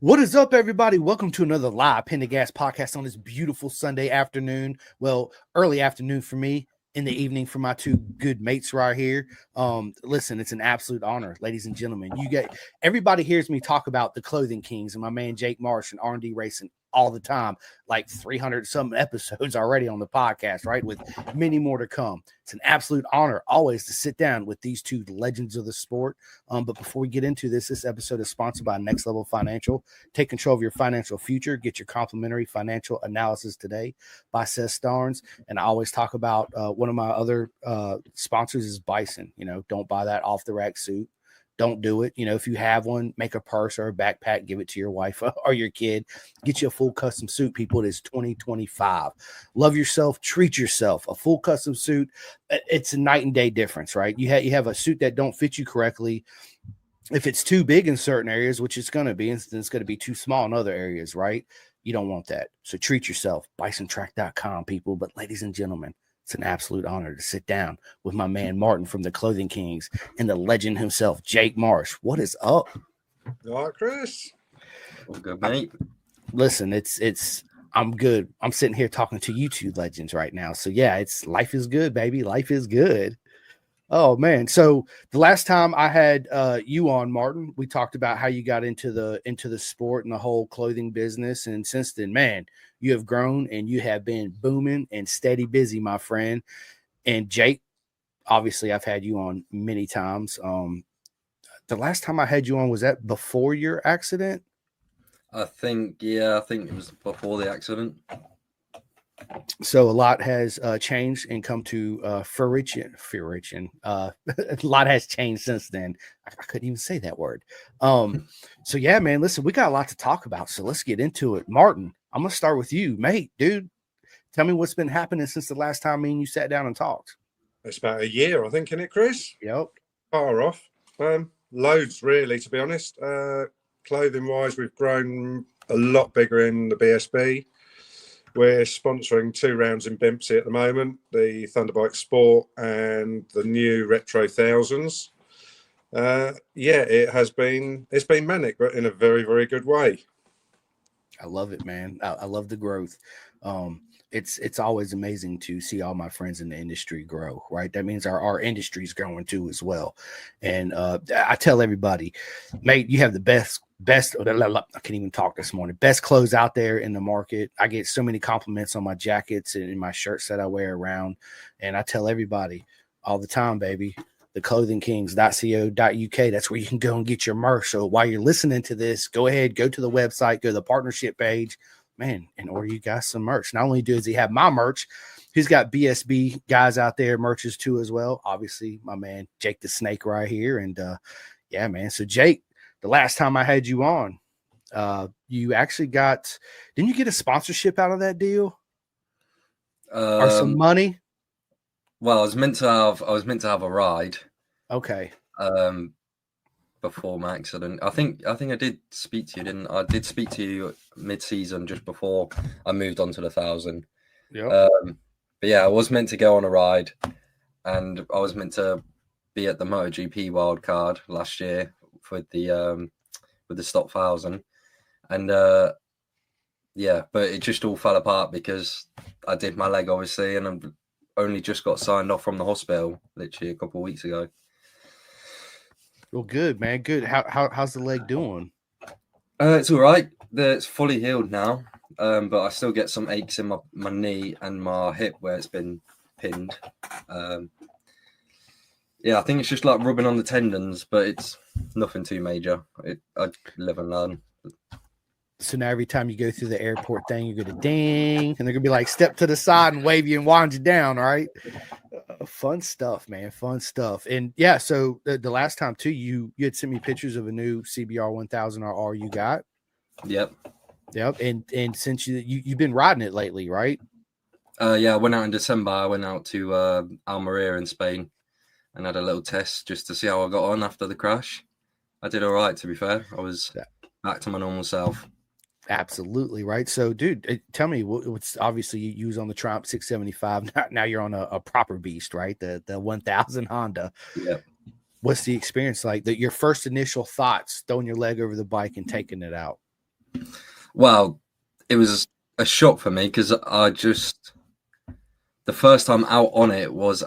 What is up, everybody? Welcome to another live Pin the Gas podcast on this beautiful Sunday afternoon. Well, early afternoon for me, in the evening for my two good mates right here. Listen, it's an absolute honor, ladies and gentlemen. Everybody hears me talk about the Clothing Kings and my man Jake Marsh and R&D Racing all the time, like 300 some episodes already on the podcast, right? With many more to come. It's an absolute honor always to sit down with these two legends of the sport. But before we get into this episode is sponsored by Next Level Financial. Take control of your financial future. Get your complimentary financial analysis today by Seth Starnes. And I always talk about one of my other sponsors is Bison. Don't buy that off the rack suit. Don't do it. If you have one, make a purse or a backpack, give it to your wife or your kid. Get you a full custom suit, people. It is 2025. Love yourself, treat yourself. A full custom suit, it's a night and day difference, right? You have a suit that don't fit you correctly. If it's too big in certain areas, which it's going to be, and it's going to be too small in other areas, right? You don't want that. So treat yourself. BisonTrack.com, people. But ladies and gentlemen, it's an absolute honor to sit down with my man Martin from the Clothing Kings and the legend himself, Jake Marsh. What is up? All right, Chris. Well, good, mate. Listen, I'm good. I'm sitting here talking to you two legends right now. So yeah, life is good, baby. Life is good. Oh man. So the last time I had you on, Martin, we talked about how you got into the sport and the whole clothing business. And since then, man, you have grown and you have been booming and steady busy, my friend. And Jake, obviously I've had you on many times. The last time I had you on, was that before your accident? I think it was before the accident. So a lot has changed and come to fruition. A lot has changed since then. I couldn't even say that word. So yeah, man, listen, we got a lot to talk about. So let's get into it. Martin, I'm going to start with you, mate, dude. Tell me what's been happening since the last time me and you sat down and talked. It's about a year, I think, isn't it, Chris? Yep. Far off. Loads, really, to be honest. Clothing-wise, we've grown a lot bigger in the BSB. We're sponsoring 2 rounds in Bimpsy at the moment, the Thunderbike Sport and the new Retro Thousands. It's been manic, but in a very, very good way. I love it, man. I love the growth. It's always amazing to see all my friends in the industry grow, right? That means our industry's growing too as well. And I tell everybody, mate, you have the best, I can't even talk this morning, best clothes out there in the market. I get so many compliments on my jackets and in my shirts that I wear around. And I tell everybody all the time, baby, the clothingkings.co.uk. That's where you can go and get your merch. So while you're listening to this, go ahead, go to the website, go to the partnership page, man, and order you guys some merch. Not only does he have my merch, he's got BSB guys out there, merches too as well. Obviously, my man Jake the Snake right here. And yeah, man. So Jake, the last time I had you on, you actually didn't you get a sponsorship out of that deal? Or some money? Well, I was meant to have a ride. Okay. Before my accident, I think I did speak to you, didn't I? I did speak to you mid-season just before I moved on to the 1,000. Yeah. But yeah, I was meant to go on a ride, and I was meant to be at the MotoGP wildcard last year with the stock 1,000, and but it just all fell apart because I did my leg, obviously, and I've only just got signed off from the hospital literally a couple of weeks ago. Well, good, man. Good. How's the leg doing? It's all right. It's fully healed now, but I still get some aches in my knee and my hip where it's been pinned. I think it's just like rubbing on the tendons, but it's nothing too major. I live and learn. So now every time you go through the airport thing, you're going to ding, and they're going to be like, step to the side and wave you and wind you down, right? Fun stuff, man. Fun stuff. And yeah, so the last time too, you had sent me pictures of a new CBR 1000 RR you got. Yep. And since you've been riding it lately, right? Yeah, I went out in December. I went out to Almeria in Spain and had a little test just to see how I got on after the crash. I did all right, to be fair. I was back to my normal self. Absolutely, right. So, dude, tell me what's obviously you was on the Triumph 675. Now you're on a proper beast, right? The 1000 Honda. Yeah. What's the experience like? Your first initial thoughts throwing your leg over the bike and taking it out? Well, it was a shock for me because the first time out on it was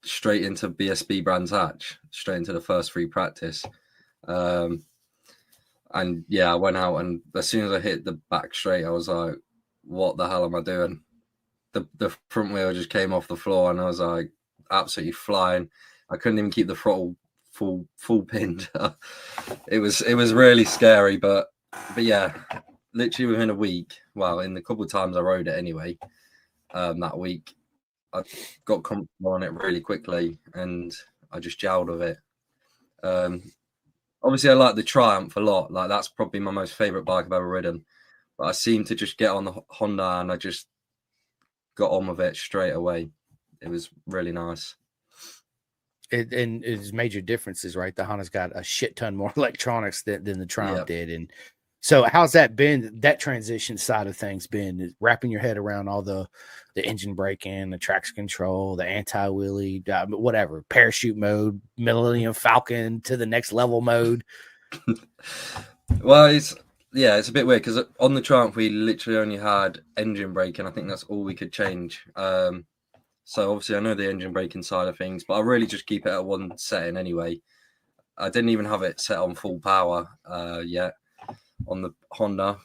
straight into BSB Brands Hatch, straight into the first free practice. And yeah, I went out, and as soon as I hit the back straight, I was like, what the hell am I doing? The front wheel just came off the floor, and I was like, absolutely flying. I couldn't even keep the throttle full pinned. It was really scary, but yeah, literally within a week, well, in the couple of times I rode it anyway, that week, I got comfortable on it really quickly, and I just gelled with it. Obviously, I like the Triumph a lot. Like, that's probably my most favorite bike I've ever ridden. But I seemed to just get on the Honda, and I just got on with it straight away. It was really nice. And it's major differences, right? The Honda's got a shit ton more electronics than the Triumph did. And so how's that been, that transition side of things been, wrapping your head around all the engine braking, the traction control, the anti-wheelie, whatever, parachute mode, Millennium Falcon to the next level mode? Well, it's a bit weird because on the Triumph we literally only had engine braking. I think that's all we could change. So obviously I know the engine braking side of things, but I really just keep it at one setting anyway. I didn't even have it set on full power yet. On the Honda,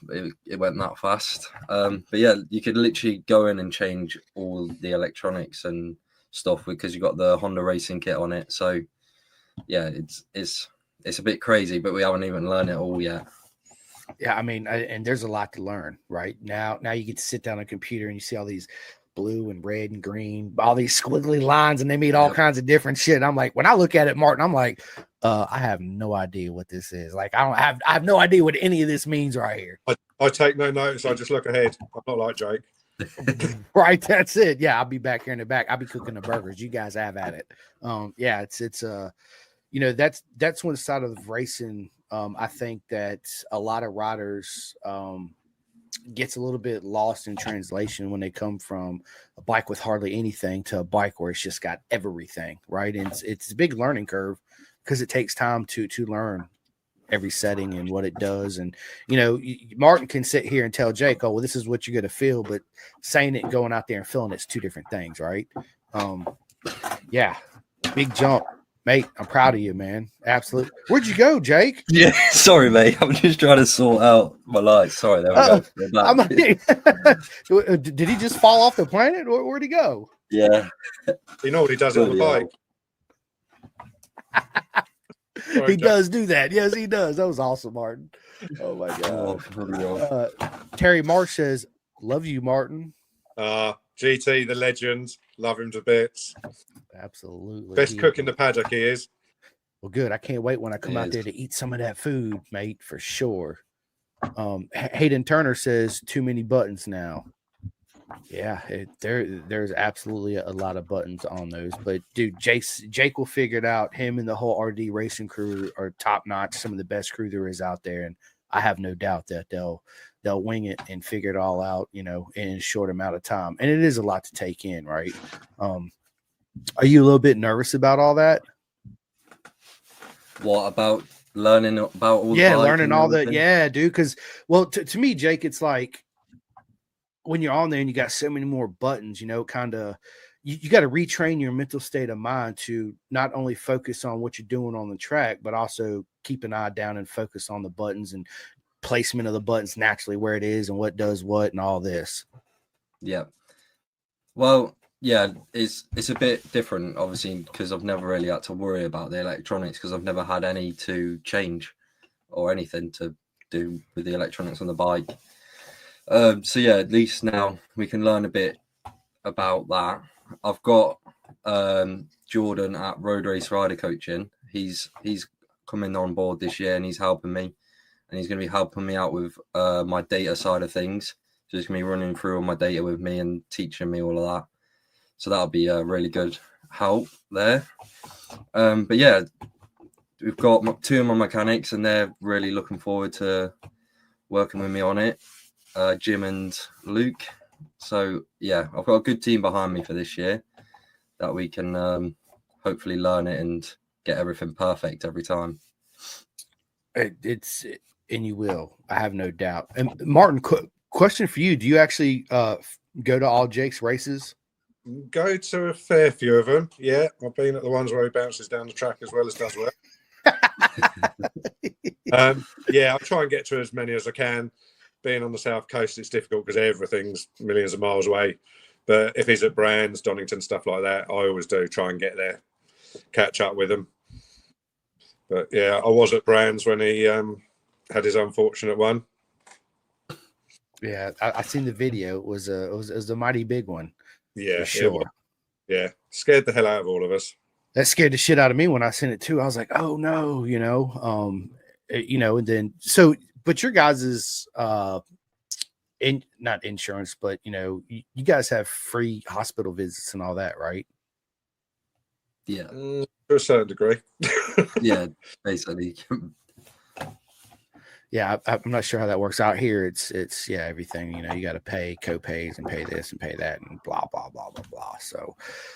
it went that fast. But yeah, you could literally go in and change all the electronics and stuff because you got the Honda racing kit on it. So yeah, it's a bit crazy, but we haven't even learned it all yet. Yeah, I mean, and there's a lot to learn, right? Now you get to sit down on a computer and you see all these blue and red and green, all these squiggly lines, and they mean all kinds of different shit. And I'm like, when I look at it, Martin, I'm like, I have no idea what this is. Like, I have no idea what any of this means right here. I take no notice. I just look ahead. I'm not like Jake. Right, that's it. Yeah, I'll be back here in the back. I'll be cooking the burgers. You guys have at it. Yeah, it's you know, that's one side of racing. I think that a lot of riders gets a little bit lost in translation when they come from a bike with hardly anything to a bike where it's just got everything, right? And it's a big learning curve because it takes time to learn every setting and what it does. And, you know, Martin can sit here and tell Jake, oh, well, this is what you're going to feel, but saying it and going out there and feeling it's two different things, right? Yeah, big jump. Mate, I'm proud of you, man. Absolutely. Where'd you go, Jake? Yeah, sorry, mate. I'm just trying to sort out my life. Sorry, there we go. Like, did he just fall off the planet? Where'd he go? Yeah. You know what he does on the bike? Sorry, he does do that. Yes, he does. That was awesome, Martin. Oh, my God. Terry Marsh says, love you, Martin. GT, the legend. Love him to bits. Absolutely. Best cook in the paddock he is. Well, good. I can't wait when I come out there to eat some of that food, mate, for sure. Hayden Turner says too many buttons now. Yeah, there's absolutely a lot of buttons on those. But dude, Jake will figure it out. Him and the whole RD racing crew are top notch, some of the best crew there is out there, and I have no doubt that they'll wing it and figure it all out, you know, in a short amount of time. And it is a lot to take in, right? Are you a little bit nervous about all that? What about learning about all? Yeah, learning all that. Yeah, dude. Because, well, to me, Jake, it's like when you're on there and you got so many more buttons, you know, kind of you got to retrain your mental state of mind to not only focus on what you're doing on the track, but also keep an eye down and focus on the buttons and placement of the buttons naturally where it is and what does what and all this. Yeah. Well, yeah, it's a bit different, obviously, because I've never really had to worry about the electronics because I've never had any to change or anything to do with the electronics on the bike. So yeah, at least now we can learn a bit about that. I've got Jordan at Road Race Rider Coaching. He's coming on board this year and he's helping me, and he's going to be helping me out with my data side of things. So he's going to be running through all my data with me and teaching me all of that. So that'll be a really good help there. But yeah, we've got two of my mechanics and they're really looking forward to working with me on it, Jim and Luke. So yeah, I've got a good team behind me for this year that we can hopefully learn it and get everything perfect every time. And you will. I have no doubt. And Martin, question for you: do you actually go to all Jake's races? Go to a fair few of them. Yeah, I've been at the ones where he bounces down the track as well as does work. Yeah, I try and get to as many as I can. Being on the south coast, it's difficult because everything's millions of miles away. But if he's at Brands, Donington, stuff like that, I always do try and get there, catch up with him. But yeah, I was at Brands when he had his unfortunate one. Yeah, I seen the video. It was a mighty big one. Yeah, for sure. Yeah, scared the hell out of all of us. That scared the shit out of me when I sent it too. I was like, oh no, and then but your guys's not insurance, but you guys have free hospital visits and all that, right? Yeah, to a certain degree. Yeah, basically. Yeah, I'm not sure how that works out here. It's everything. You got to pay co-pays and pay this and pay that and blah blah blah blah blah. So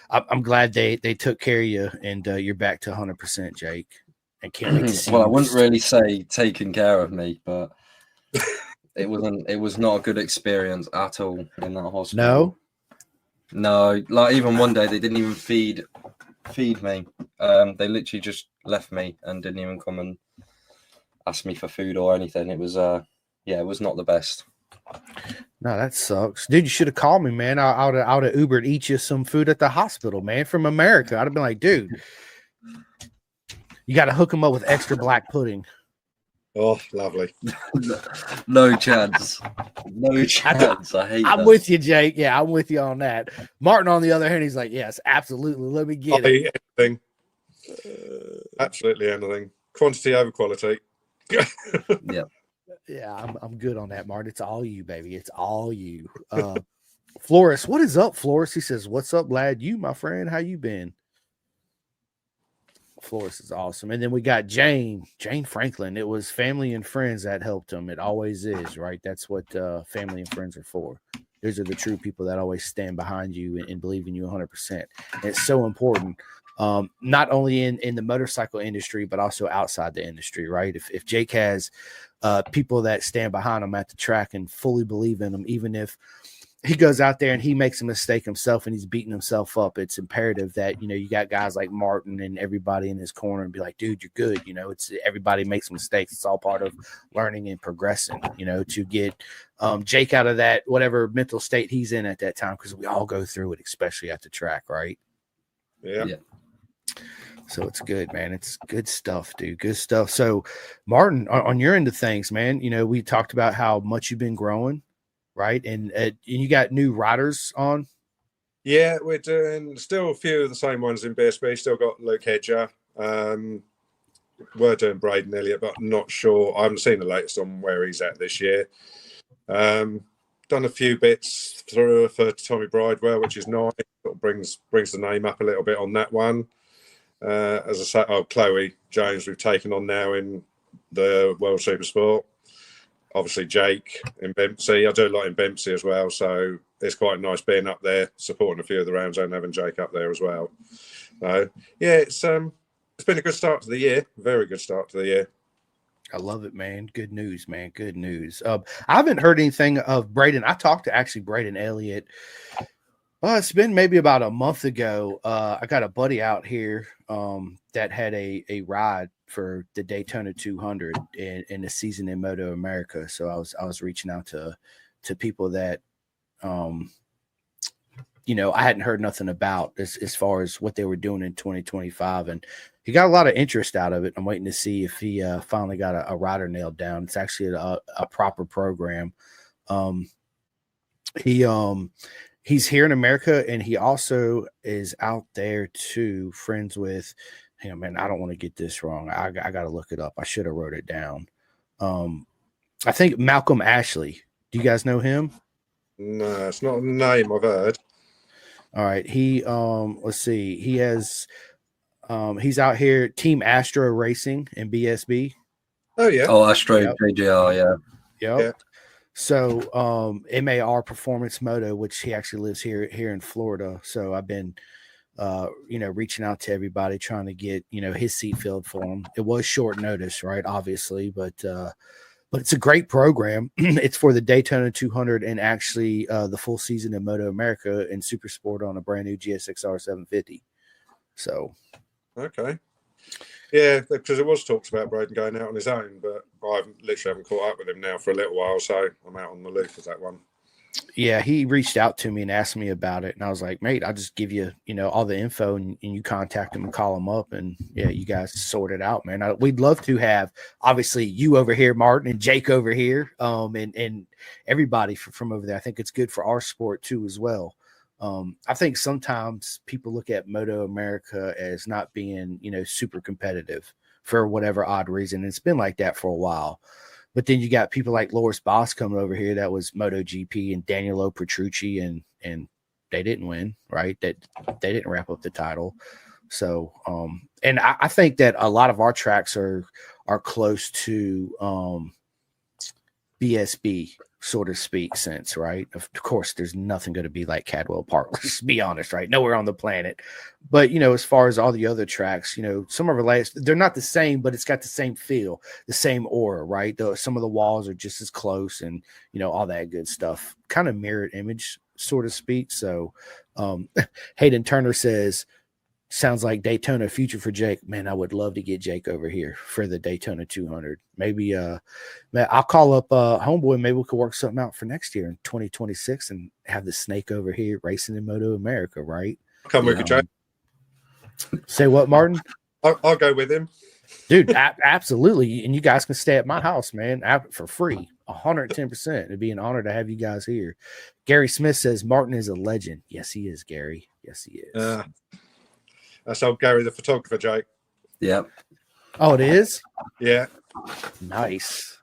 I'm glad they took care of you and you're back to 100%, Jake. And can't wait to see. Well, I wouldn't really say taking care of me, but it was not a good experience at all in that hospital. No, like even one day they didn't even feed me. They literally just left me and didn't even come and ask me for food or anything. It was it was not the best. No, that sucks, dude. You should have called me, man. I would have Ubered eat you some food at the hospital, man, from America. I'd have been like, dude, you got to hook them up with extra black pudding. Oh, lovely. No chance. No chance. I hate I'm that. with you, Jake. Yeah, I'm with you on that. Martin, on the other hand, he's like, yes, absolutely. Let me get it. Eat anything. Absolutely anything. Quantity over quality. Yeah, I'm good on that, Martin. It's all you, baby. It's all you. Flores, what is up, Flores? He says, what's up, lad? You, my friend, how you been? Flores is awesome. And then we got Jane Franklin. It was family and friends that helped him. It always is, right? That's what family and friends are for. Those are the true people that always stand behind you and believe in you 100%. And it's so important, not only in the motorcycle industry, but also outside the industry, right? If Jake has people that stand behind him at the track and fully believe in him, even if he goes out there and he makes a mistake himself and he's beating himself up, it's imperative that, you got guys like Martin and everybody in his corner and be like, dude, you're good. It's everybody makes mistakes. It's all part of learning and progressing, to get Jake out of that, whatever mental state he's in at that time. Cause we all go through it, especially at the track. Right. Yeah. So it's good, man. It's good stuff, dude. Good stuff. So Martin, on your end of things, man, we talked about how much you've been growing. Right. And you got new riders on? Yeah, we're doing still a few of the same ones in BSB. Still got Luke Hedger. We're doing Braden Elliott, but not sure. I haven't seen the latest on where he's at this year. Done a few bits through for Tommy Bridewell, which is nice. Sort of brings the name up a little bit on that one. As I say, Chloe Jones we've taken on now in the World Super Sport. Obviously, Jake in Bempsey. I do a lot in Bempsey as well, so it's quite nice being up there, supporting a few of the rounds and having Jake up there as well. So, yeah, it's been a good start to the year. Very good start to the year. I love it, man. Good news, man. Good news. I haven't heard anything of Braden. I talked to actually Braden Elliott. It's been maybe about a month ago. I got a buddy out here that had a ride for the Daytona 200 in the season in MotoAmerica. So I was reaching out to people that I hadn't heard nothing about as far as what they were doing in 2025, and he got a lot of interest out of it. I'm waiting to see if he finally got a rider nailed down. It's actually a proper program. He's here in America, and he also is out there too, friends with, hang on, man, I don't want to get this wrong. I got to look it up. I should have wrote it down. I think Malcolm Ashley. Do you guys know him? No, it's not a name I've heard. All right. He, let's see. He has, he's out here, Team Astro Racing in BSB. Oh, yeah. Oh, Astro Yep. JGR, yeah. Yep. Yeah. So MAR Performance Moto, which he actually lives here in Florida. So I've been reaching out to everybody, trying to get his seat filled for him. It was short notice, right? Obviously, but but it's a great program. It's for the Daytona 200 and actually the full season of MotoAmerica and Super Sport on a brand new GSXR 750. So, okay. Yeah, because it was talks about Braden going out on his own, but I haven't caught up with him now for a little while, so I'm out on the loop with that one. yeah, he reached out to me and asked me about it, and I was like, mate, I'll just give you, all the info, and you contact him and call him up, and yeah, you guys sort it out, man. We'd love to have, obviously, you over here, Martin, and Jake over here, and everybody from over there. I think it's good for our sport too as well. I think sometimes people look at MotoAmerica as not being, super competitive for whatever odd reason. It's been like that for a while. But then you got people like Loris Boss coming over here. That was MotoGP, and Danielo Petrucci, and they didn't win, right? That they didn't wrap up the title. So, and I think that a lot of our tracks are close to BSB, so to speak, sense, right? Of course, there's nothing going to be like Cadwell Park. Let's be honest, right? Nowhere on the planet. But, as far as all the other tracks, some are related. They're not the same, but it's got the same feel, the same aura, right? Some of the walls are just as close and, all that good stuff. Kind of mirrored image, so to speak. So Hayden Turner says, sounds like Daytona future for Jake. Man, I would love to get Jake over here for the Daytona 200. Maybe man, I'll call up homeboy. Maybe we could work something out for next year in 2026 and have the snake over here racing in MotoAmerica, right? Come with you, Jake. Say what, Martin? I'll go with him. Dude, absolutely. And you guys can stay at my house, man, for free. 110%. It'd be an honor to have you guys here. Gary Smith says Martin is a legend. Yes, he is, Gary. Yes, he is. That's old Gary, the photographer, Jake. Yep. Oh, it is? Yeah. Nice.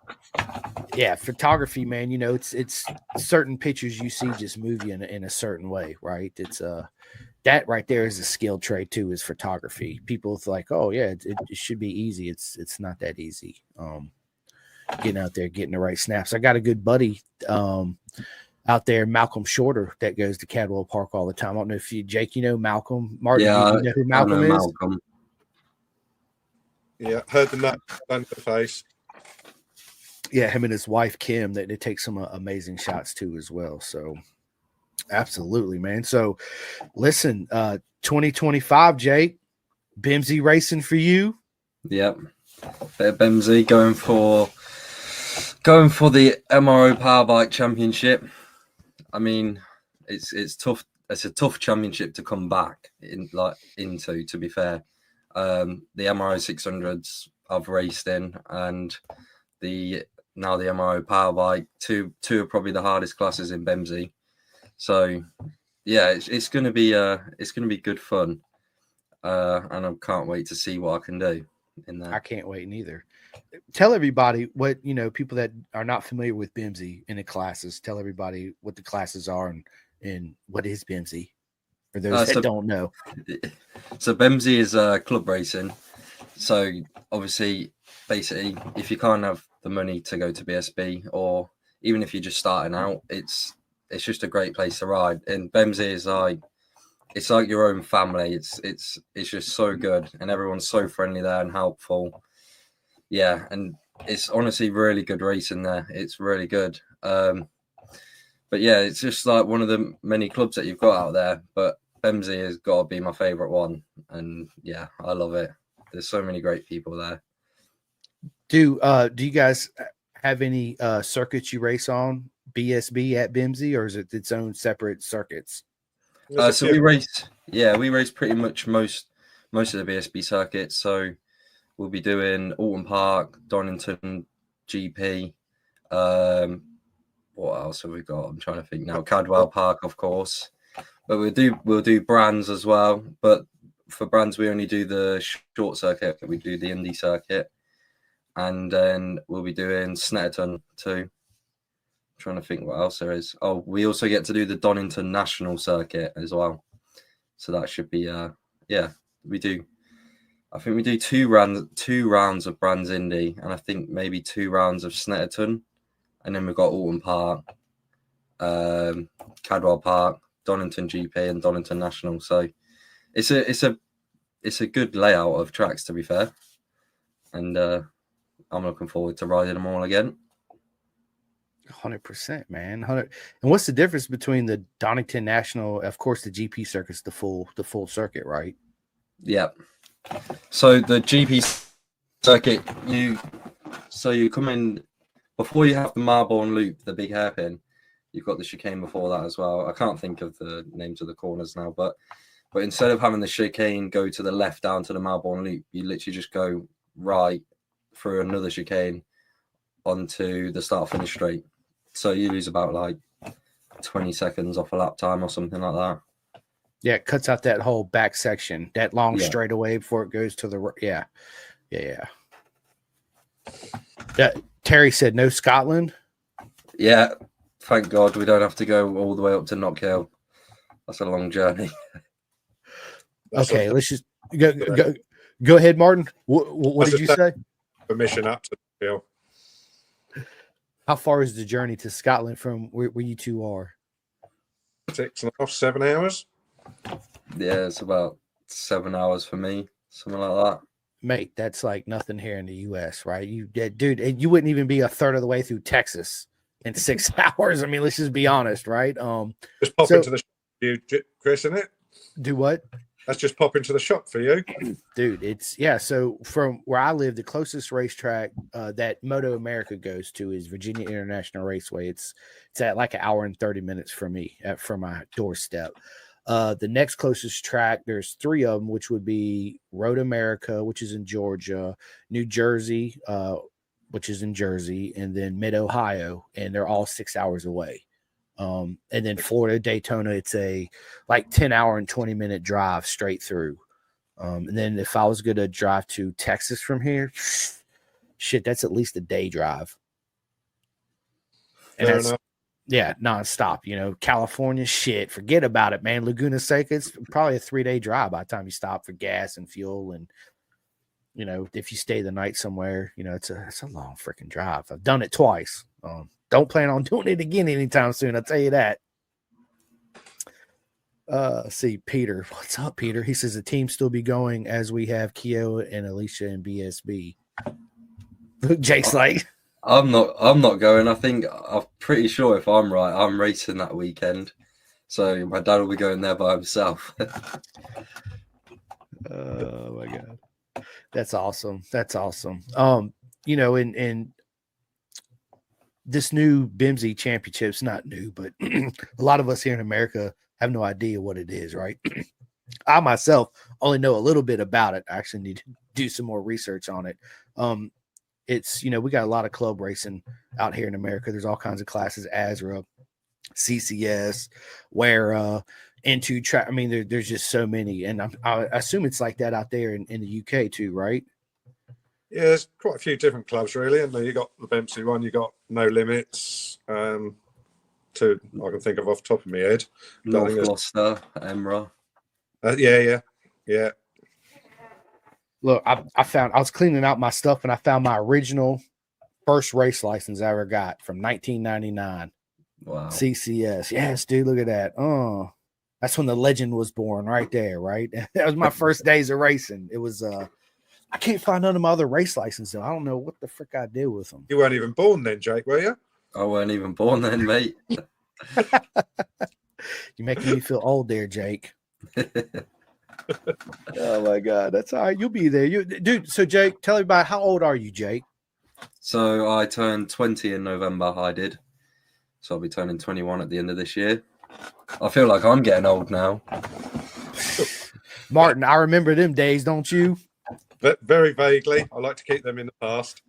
Yeah, photography, man. It's certain pictures you see just move you in a certain way, right? It's that right there is a skill trade too, is photography. People think, oh yeah, it should be easy. It's not that easy. Getting out there, getting the right snaps. I got a good buddy out there, Malcolm Shorter, that goes to Cadwell Park all the time. I don't know if Jake, Malcolm. Martin, yeah, you know who Malcolm is? Malcolm. Yeah, heard the nut on the face. Yeah, him and his wife Kim, they take some amazing shots too as well. So absolutely, man. So listen, 2025, Jake, Bimsy racing for you. Yep. Bimsy going for the MRO Power Bike Championship. I mean, it's tough. It's a tough championship to come back into. To be fair, the MRO 600s I've raced in, and the MRO Power Bike, two are probably the hardest classes in Bimsy. So yeah, it's going to be good fun, and I can't wait to see what I can do in there. I can't wait neither. Tell everybody what, people that are not familiar with Bimsy in the classes, tell everybody what the classes are and what is Bimsy for those that don't know. So Bimsy is club racing. So obviously, basically, if you can't have the money to go to BSB, or even if you're just starting out, it's just a great place to ride. And Bimsy is it's like your own family. It's just so good, and everyone's so friendly there and helpful. Yeah, and it's honestly really good racing there. It's really good. But yeah, it's just like one of the many clubs that you've got out there. But Bimsy has got to be my favourite one. And yeah, I love it. There's so many great people there. Do you guys have any circuits you race on BSB at Bimsy, or is it its own separate circuits? So we race pretty much most of the BSB circuits. So we'll be doing Alton Park, Donington GP. What else have we got? I'm trying to think now. Cadwell Park, of course. But we'll do Brands as well. But for Brands, we only do the short circuit. We do the Indy circuit, and then we'll be doing Snetterton too. I'm trying to think what else there is. Oh, we also get to do the Donington National Circuit as well. So that should be we do. I think we do two rounds of Brands Indy, and I think maybe 2 rounds of Snetterton, and then we've got Alton Park, Cadwell Park, Donington GP, and Donington National. So it's a good layout of tracks, to be fair, and I'm looking forward to riding them all again. 100%, man. 100. And what's the difference between the Donington National, of course, the GP circuit's the full circuit, right? Yeah. So the GP circuit, you come in before you have the Marborn Loop, the big hairpin. You've got the chicane before that as well. I can't think of the names of the corners now, but instead of having the chicane go to the left down to the Marborn Loop, you literally just go right through another chicane onto the start finish straight. So you lose about like 20 seconds off a lap time or something like that. Yeah, it cuts out that whole back section, that long straightaway before it goes to the yeah. Terry said no Scotland. Yeah, thank God we don't have to go all the way up to Knock Hill. That's a long journey. Okay, let's just go ahead, Martin. What did you say? Permission up to Knock Hill. How far is the journey to Scotland from where you two are? 6.5, 7 hours. Yeah, it's about 7 hours for me, something like that. Mate, that's like nothing here in the U.S., right? Dude, and you wouldn't even be a third of the way through Texas in 6 hours. I mean, let's just be honest, right? Just pop into the shop for you, Chris, isn't it? Do what? That's just pop into the shop for you. Dude, it's so from where I live, the closest racetrack that MotoAmerica goes to is Virginia International Raceway. It's at like 1 hour and 30 minutes from me, from my doorstep. The next closest track, there's 3 of them, which would be Road America, which is in Georgia, New Jersey, which is in Jersey, and then Mid-Ohio, and they're all 6 hours away. And then Florida, Daytona, it's a like 10 hour and 20 minute drive straight through. And then if I was going to drive to Texas from here, shit, that's at least a day drive. And that's, yeah, nonstop. You know, California, shit, forget about it, man. Laguna Seca, it's probably a 3-day drive by the time you stop for gas and fuel. And, you know, if you stay the night somewhere, you know, it's a long freaking drive. I've done it twice. Don't plan on doing it again anytime soon. I'll tell you that. See, Peter. What's up, Peter? He says the team still be going as we have Keo and Alicia and BSB. Jake's like, I'm not going. I'm pretty sure if I'm right, I'm racing that weekend. So my dad will be going there by himself. Oh my God. That's awesome. You know, in this new BIMSI championship's not new, but a lot of us here in America have no idea what it is, right? I myself only know a little bit about it. I actually need to do some more research on it. It's, you know, we got a lot of club racing out here in America. There's all kinds of classes, ASRA, CCS, where into track. I mean, there's just so many, and I assume it's like that out there in the UK too, right? Yeah, there's quite a few different clubs, really. And you got the BIMSI one, you got No Limits. Two I can think of off the top of my head. North Gloucester, Emra. Yeah. Look, I was cleaning out my stuff and I found my original first race license I ever got from 1999. Wow. CCS. Yes, dude, look at that. Oh, that's when the legend was born right there, right? That was my first days of racing. It was I can't find none of my other race licenses. I don't know what the frick I did with them. You weren't even born then, Jake, were you? I weren't even born then, mate. You're making me feel old there, Jake. Oh my God, that's all right. You'll be there, dude. So, Jake, tell everybody, how old are you, Jake? So I turned 20 in November. I did. So I'll be turning 21 at the end of this year. I feel like I'm getting old now. Martin, I remember them days, don't you? But very vaguely. I like to keep them in the past.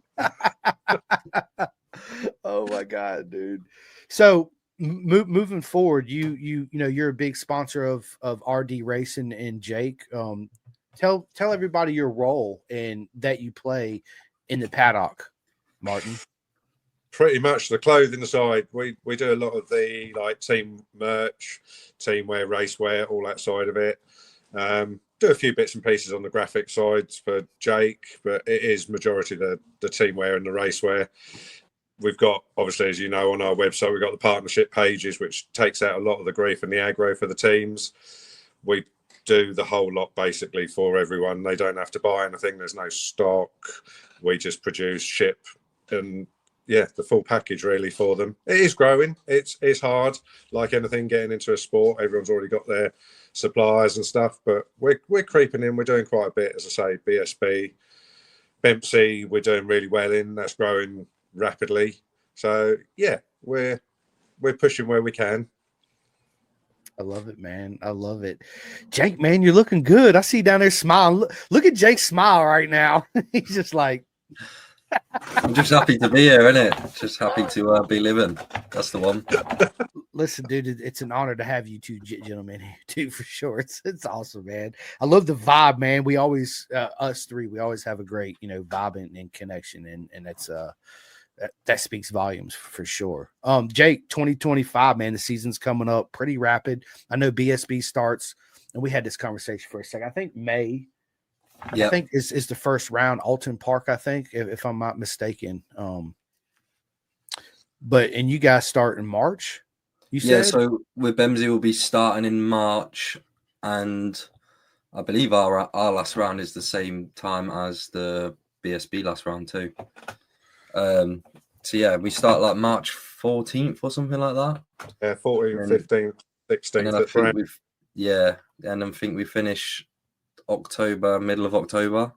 Oh my God, dude. So moving forward, you know, you're a big sponsor of RD Racing and Jake. Tell everybody your role and that you play in the paddock, Martin. Pretty much the clothing side. We do a lot of the like team merch, team wear, race wear, all that side of it. Do a few bits and pieces on the graphic sides for Jake, but it is majority the team wear and the race wear. We've got, obviously, as you know, on our website, we've got the partnership pages, which takes out a lot of the grief and the aggro for the teams. We do the whole lot basically for everyone. They don't have to buy anything. There's no stock. We just produce, ship, and the full package really for them. It is growing. It's hard, like anything getting into a sport. Everyone's already got their supplies and stuff, but we're creeping in. We're doing quite a bit, as I say. BSB, Bempsey, we're doing really well in. That's growing rapidly. So yeah, we're pushing where we can. I love it, man. I love it. Jake, man, you're looking good. I see you down there smiling. Look at Jake's smile right now. He's just like, I'm just happy to be here, innit? Just happy to be living. That's the one. listen, dude, it's an honor to have you two gentlemen here too, for sure. It's awesome, man. I love the vibe, man. We always, us three, we always have a great, vibe and connection, and that's that speaks volumes for sure. Jake, 2025, man, the season's coming up pretty rapid. I know BSB starts, and we had this conversation for a second. I think May. Yep. I think is the first round, Alton Park, I think, if I'm not mistaken. But you guys start in March, you said? Yeah, so with Bemsey we'll be starting in March, and I believe our last round is the same time as the BSB last round too. So yeah, we start like March 14th or something like that. Yeah, 14th, 15th, 16th. And I think we finish October, middle of October.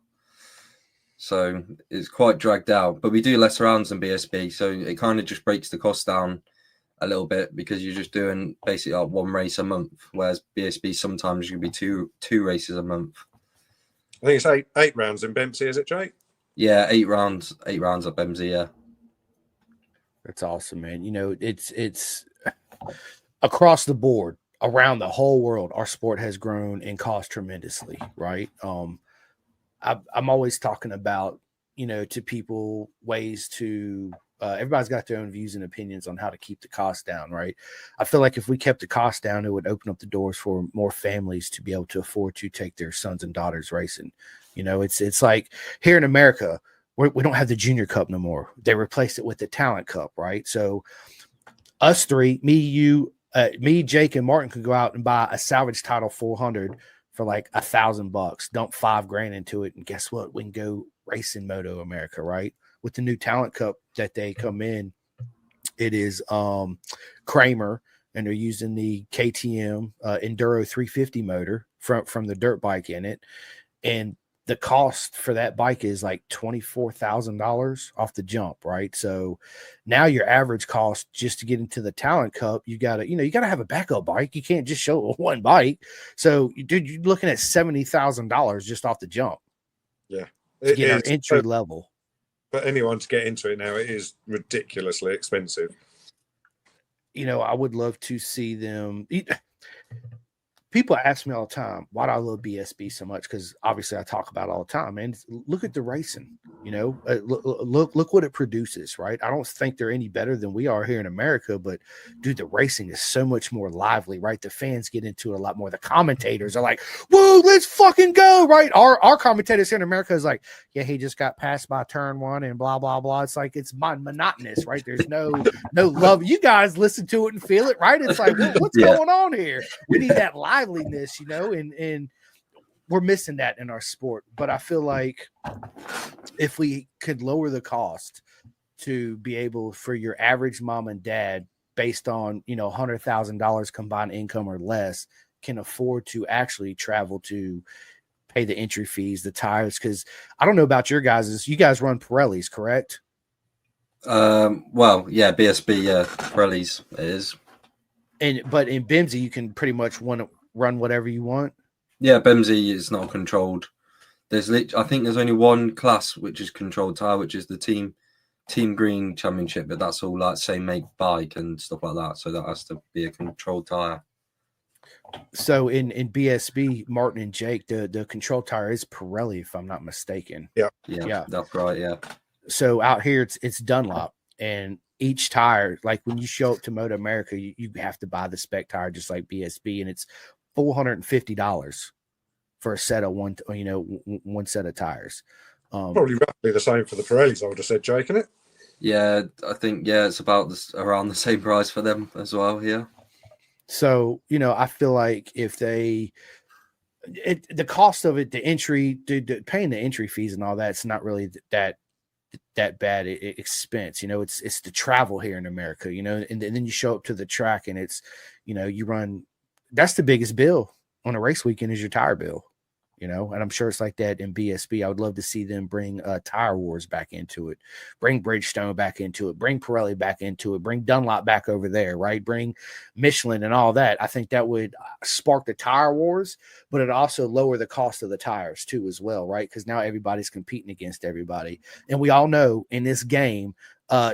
So it's quite dragged out, but we do less rounds than BSB, so it kind of just breaks the cost down a little bit, because you're just doing basically like one race a month, whereas BSB sometimes you can be two races a month. I think it's eight rounds in Bempsey, is it, Jake? Yeah, 8 rounds at Bemsey. Yeah, that's awesome, man. It's across the board, around the whole world, our sport has grown and cost tremendously, right? I'm always talking about, to people, ways to, everybody's got their own views and opinions on how to keep the cost down, right? I feel like if we kept the cost down, it would open up the doors for more families to be able to afford to take their sons and daughters racing. It's like here in America, we don't have the Junior Cup no more. They replaced it with the Talent Cup, right? So us three, me, Jake, and Martin could go out and buy a salvage title 400 for like $1,000, dump $5,000 into it, and guess what? We can go race in MotoAmerica, right? With the new Talent Cup that they come in, it is Kramer, and they're using the KTM Enduro 350 motor from the dirt bike in it, and the cost for that bike is like $24,000 off the jump, right? So now your average cost just to get into the Talent Cup, you gotta have a backup bike. You can't just show one bike. So, dude, you're looking at $70,000 just off the jump. Yeah, to get our entry level. But anyone to get into it now, it is ridiculously expensive. I would love to see them. People ask me all the time, why do I love BSB so much? Because obviously I talk about it all the time. And look at the racing, look what it produces, right? I don't think they're any better than we are here in America, but dude, the racing is so much more lively, right? The fans get into it a lot more. The commentators are like, whoa, let's fucking go, right? Our commentators here in America is like, yeah, he just got passed by turn one and blah, blah, blah. It's like, it's monotonous, right? There's no love. You guys listen to it and feel it, right? It's like, what's going on here? We need that liveliness, and we're missing that in our sport. But I feel like if we could lower the cost to be able for your average mom and dad, based on $100,000 combined income or less, can afford to actually travel to pay the entry fees, the tires. Because I don't know about your guys', you guys run Pirellis, correct? Well, yeah, BSB, yeah, Pirellis it is. But in Bemsey, you can pretty much run whatever you want. Yeah, Bemsey is not controlled. I think there's only one class which is controlled tire, which is the Team Green Championship, but that's all like same make bike and stuff like that. So that has to be a controlled tire. So in BSB, Martin and Jake, the control tire is Pirelli, if I'm not mistaken. Yeah, that's right. Yeah. So out here, it's Dunlop, and each tire, like when you show up to MotoAmerica, you have to buy the spec tire just like BSB, and it's $450 for a set of one set of tires. Probably roughly the same for the Pirellis, I would have said, Jake, isn't it? Yeah, I think it's about around the same price for them as well here. So I feel like if the cost of it, the entry, paying the entry fees and all that's not really that that bad expense. You know, it's the travel here in America, you know, and then you show up to the track and it's, you know, you run, that's the biggest bill on a race weekend is your tire bill, you know, and I'm sure it's like that in BSB. I would love to see them bring Tire Wars back into it, bring Bridgestone back into it, bring Pirelli back into it, bring Dunlop back over there, right? Bring Michelin and all that. I think that would spark the Tire Wars, but it also lower the cost of the tires too as well, right? Because now everybody's competing against everybody. And we all know in this game,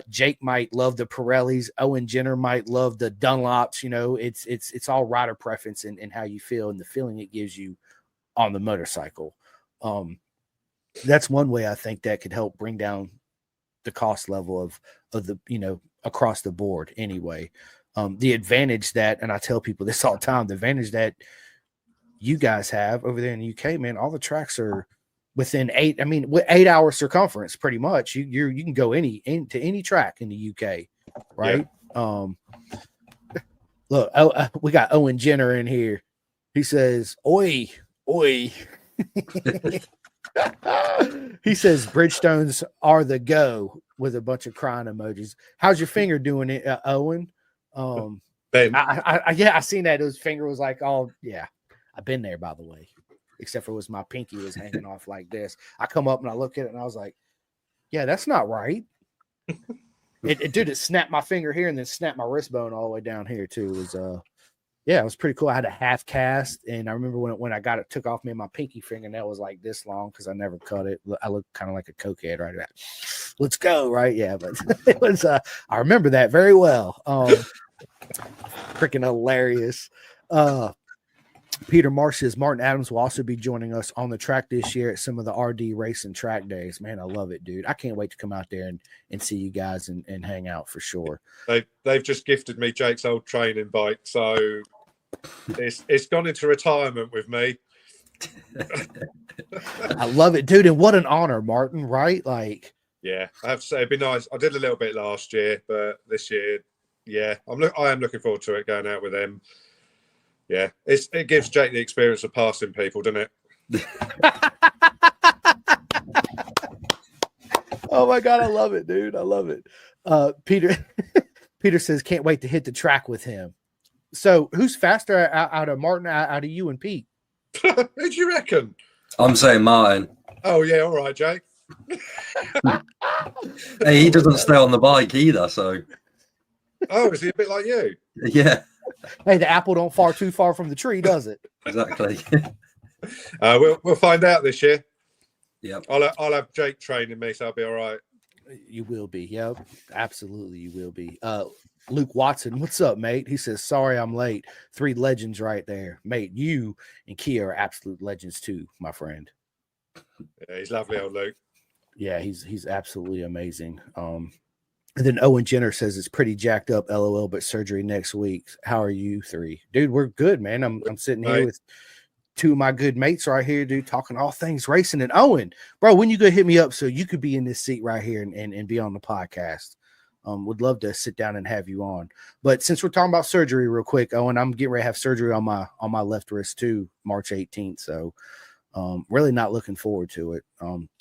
Jake might love the Pirellis, Owen Jenner might love the Dunlops, you know, it's all rider preference and how you feel and the feeling it gives you on the motorcycle. That's one way I think that could help bring down the cost level of the, you know, across the board anyway. The advantage that, and I tell people this all the time, the advantage that you guys have over there in the UK, man, all the tracks are within 8 hour circumference, pretty much. You can go into any track in the UK, right? Yeah. Look, we got Owen Jenner in here. He says, "Oi, oi." He says Bridgestones are the go with a bunch of crying emojis. How's your finger doing it, Owen? Ben. I seen that. His finger was like, oh yeah, I've been there, by the way. Except for it was my pinky was hanging off like this. I come up and I look at it and I was like, yeah, that's not right. It snapped my finger here and then snapped my wrist bone all the way down here too. It was yeah, it was pretty cool. I had a half cast, and I remember when I got it, took off me, my pinky fingernail was like this long because I never cut it. I looked kind of like a cokehead, right? Let's go, right? Yeah, but it was. I remember that very well. Freaking hilarious. Peter Marsh says Martin Adams will also be joining us on the track this year at some of the RD racing track days. Man, I love it, dude. I can't wait to come out there and see you guys and hang out for sure. They've just gifted me Jake's old training bike, so it's gone into retirement with me. I love it, dude. And what an honor, Martin, right? Like, yeah, I have to say it'd be nice. I did a little bit last year, but this year, yeah, I am looking forward to it, going out with them. Yeah, it gives Jake the experience of passing people, doesn't it? Oh my God, I love it, dude. I love it. Peter says, can't wait to hit the track with him. So who's faster out of Martin, out of you and Pete? Who do you reckon? I'm saying Martin. Oh yeah, all right, Jake. Hey, he doesn't stay on the bike either, so. Oh, is he a bit like you? Yeah. Hey, the apple don't fall too far from the tree, does it? Exactly. We'll find out this year. Yep. I'll have Jake training me, so I'll be all right. You will be. Yep, absolutely, you will be. Luke Watson, what's up, mate? He says, sorry I'm late. 3 legends right there, mate. You and Kia are absolute legends too, my friend. Yeah, he's lovely, old Luke. Yeah, he's absolutely amazing. And then Owen Jenner says it's pretty jacked up, LOL, but surgery next week. How are you 3? Dude, we're good, man. I'm sitting here with 2 of my good mates right here, dude, talking all things racing. And Owen, bro, when you go hit me up so you could be in this seat right here and be on the podcast. Would love to sit down and have you on. But since we're talking about surgery real quick, Owen, I'm getting ready to have surgery on my left wrist too, March 18th. So really not looking forward to it.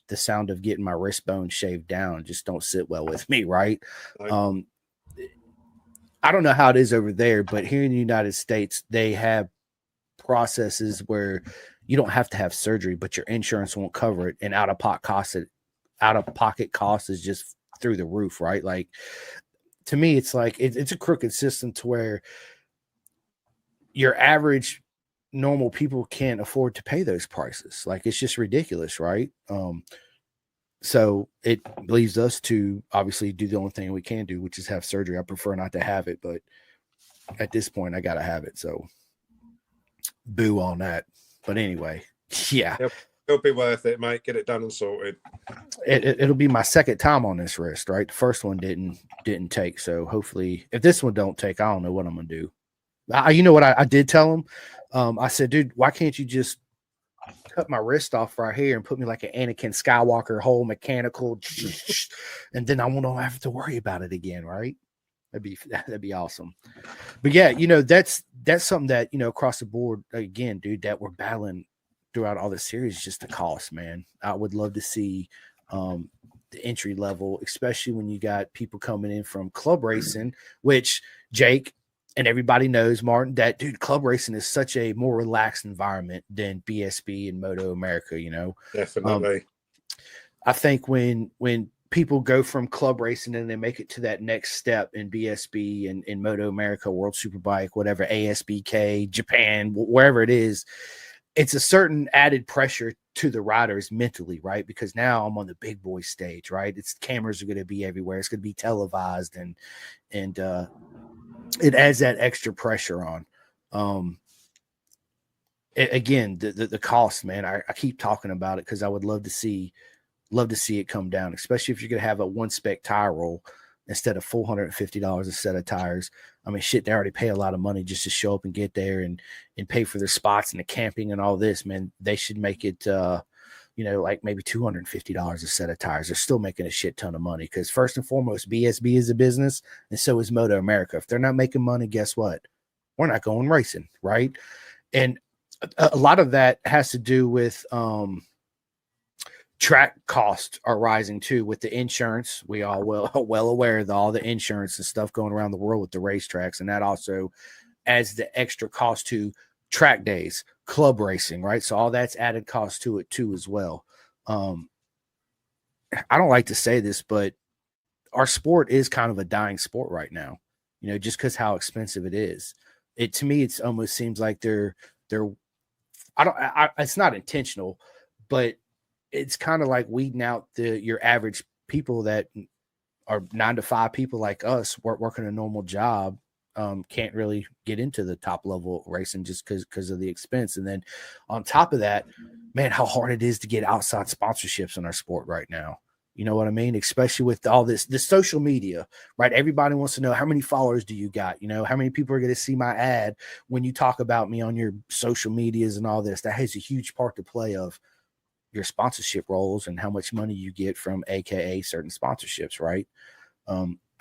The sound of getting my wrist bone shaved down just don't sit well with me, right? I don't know how it is over there, but here in the United States, they have processes where you don't have to have surgery, but your insurance won't cover it, and out of pocket cost is just through the roof, right? Like, to me, it's like it's a crooked system to where your average normal people can't afford to pay those prices. Like, it's just ridiculous, right? So it leaves us to obviously do the only thing we can do, which is have surgery. I prefer not to have it, but at this point I gotta have it. So boo on that. But anyway, yeah, it'll be worth it, mate. Get it done and sorted. It'll be my second time on this wrist, right? The first one didn't take. So hopefully, if this one don't take, I don't know what I'm gonna do. You know what I did tell him? I said, dude, why can't you just cut my wrist off right here and put me like an Anakin Skywalker whole mechanical, and then I won't have to worry about it again, right? That'd be awesome. But yeah, you know, that's something that, you know, across the board again, dude, that we're battling throughout all the series, just the cost, man. I would love to see the entry level, especially when you got people coming in from club racing, which Jake and everybody knows, Martin, that dude, club racing is such a more relaxed environment than BSB and MotoAmerica, you know. Definitely. I think when people go from club racing and they make it to that next step in BSB and in MotoAmerica, World Superbike, whatever, ASBK, Japan, wherever it is, it's a certain added pressure to the riders mentally, right? Because now I'm on the big boy stage, right? It's cameras are going to be everywhere. It's going to be televised, and it adds that extra pressure on. Again, the cost, man. I keep talking about it because I would love to see it come down, especially if you're going to have a one spec tire roll instead of $450 a set of tires. I mean, shit, they already pay a lot of money just to show up and get there and pay for their spots and the camping and all this, man. They should make it, like maybe $250 a set of tires. They're still making a shit ton of money because first and foremost, BSB is a business and so is MotoAmerica. If they're not making money, guess what? We're not going racing, right? And a lot of that has to do with track costs are rising too with the insurance. We all well aware of all the insurance and stuff going around the world with the racetracks, and that also adds the extra cost to track days, club racing, right? So all that's added cost to it too as well. I don't like to say this, but our sport is kind of a dying sport right now, you know, just because how expensive it is. It to me, it almost seems like they're it's not intentional, but it's kind of like weeding out your average people that are 9-to-5 people like us working a normal job. Can't really get into the top level racing just because of the expense. And then on top of that, man, how hard it is to get outside sponsorships in our sport right now. You know what I mean? Especially with all this social media, right? Everybody wants to know how many followers do you got? You know, how many people are going to see my ad when you talk about me on your social medias and all this? That has a huge part to play of your sponsorship roles and how much money you get from AKA certain sponsorships, right?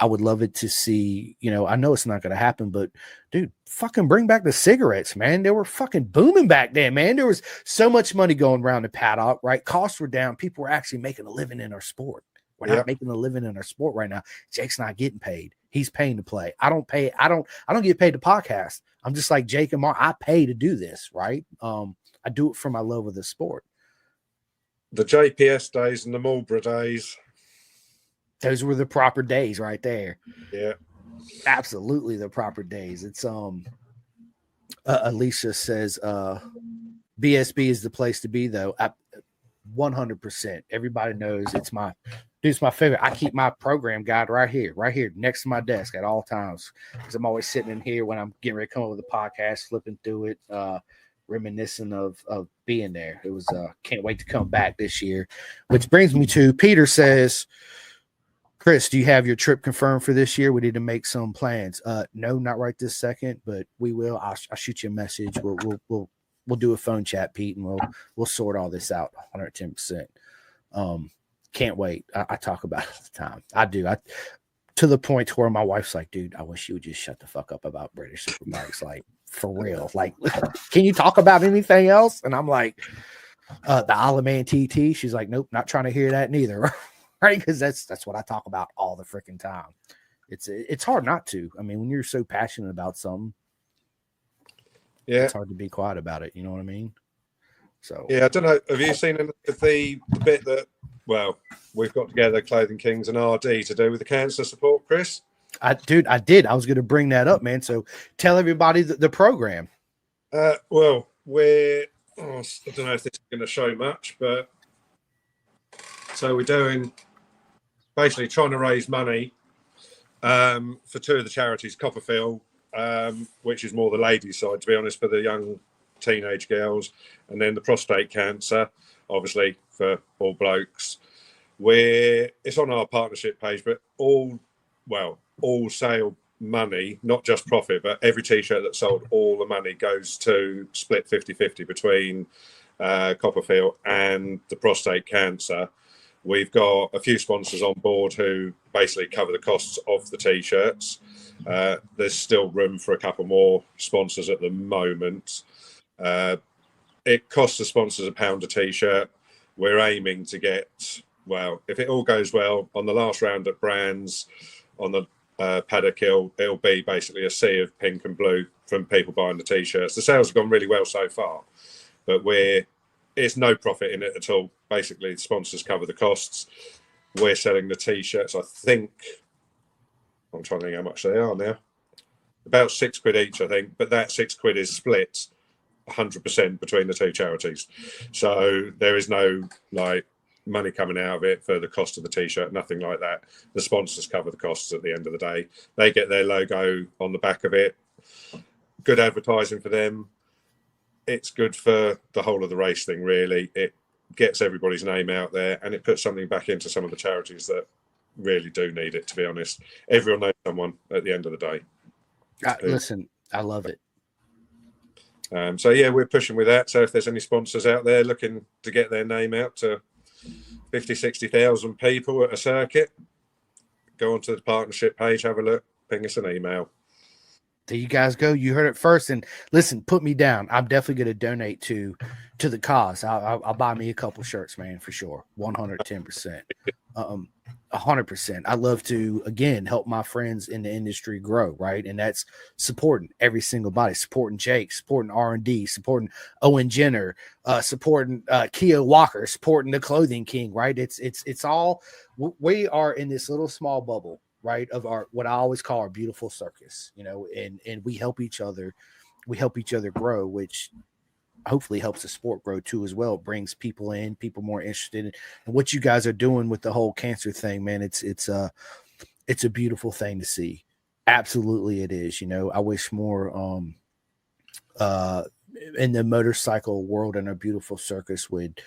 I would love it to see, you know, I know it's not going to happen, but dude, fucking bring back the cigarettes, man. They were fucking booming back then, man. There was so much money going around the paddock, right? Costs were down. People were actually making a living in our sport. We're not making a living in our sport right now. Jake's not getting paid. He's paying to play. I don't get paid to podcast. I'm just like Jake and Mark. I pay to do this, right? I do it for my love of the sport. The JPS days and the Marlboro days. Those were the proper days right there. Yeah. Absolutely the proper days. It's Alicia says BSB is the place to be though. 100%. Everybody knows it's my favorite. I keep my program guide right here next to my desk at all times because I'm always sitting in here when I'm getting ready to come up with a podcast, flipping through it, reminiscent of being there. It was can't wait to come back this year, which brings me to Peter says, Chris, do you have your trip confirmed for this year? We need to make some plans. No, not right this second, but we will. I'll shoot you a message. We'll do a phone chat, Pete, and we'll sort all this out 110%. Can't wait. I talk about it all the time. I do. To the point where my wife's like, dude, I wish you would just shut the fuck up about British Superbikes. Like, for real. Like, can you talk about anything else? And I'm like, the Isle of Man TT. She's like, nope, not trying to hear that neither. Right? Because that's what I talk about all the freaking time. It's hard not to. I mean, when you're so passionate about something, it's hard to be quiet about it. You know what I mean? So yeah, I don't know. Have you seen the bit that we've got together, Clothing Kings and RD, to do with the cancer support, Chris? I did. I was going to bring that up, man. So tell everybody the program. I don't know if this is going to show much, but so we're doing basically trying to raise money for two of the charities, Copperfield, which is more the ladies' side, to be honest, for the young teenage girls, and then the prostate cancer, obviously for all blokes. It's on our partnership page, but all sale money, not just profit, but every t-shirt that's sold, all the money goes to split 50-50 between Copperfield and the prostate cancer. We've got a few sponsors on board who basically cover the costs of the t-shirts. There's still room for a couple more sponsors at the moment. It costs the sponsors £1 a t-shirt. We're aiming to get well, if it all goes well on the last round at Brands, on the paddock hill, it'll be basically a sea of pink and blue from people buying the t-shirts. The sales have gone really well so far, but it's no profit in it at all. Basically, the sponsors cover the costs. We're selling the t-shirts. I think I'm trying to think how much they are now. About £6 each, I think. But that £6 is split 100% between the two charities. So there is no like money coming out of it for the cost of the t-shirt, nothing like that. The sponsors cover the costs at the end of the day. They get their logo on the back of it. Good advertising for them. It's good for the whole of the race thing, really. It gets everybody's name out there, and it puts something back into some of the charities that really do need it, to be honest. Everyone knows someone at the end of the day. Listen, I love it. So yeah, we're pushing with that. So if there's any sponsors out there looking to get their name out to 50, 60,000 people at a circuit, go onto the partnership page, have a look, ping us an email. There you guys go. You heard it first. And listen, put me down. I'm definitely going to donate to the cause. I'll buy me a couple shirts, man, for sure. 110%. 100%. I love to, again, help my friends in the industry grow, right? And that's supporting every single body, supporting Jake, supporting R&D, supporting Owen Jenner, supporting Keogh Walker, supporting the Clothing King, right? It's all, we are in this little small bubble, right, of our, what I always call our beautiful circus, you know, and we help each other grow, which hopefully helps the sport grow too as well. It brings people in, people more interested in what you guys are doing with the whole cancer thing, man. It's a beautiful thing to see. Absolutely it is. You know, I wish more in the motorcycle world and our beautiful circus would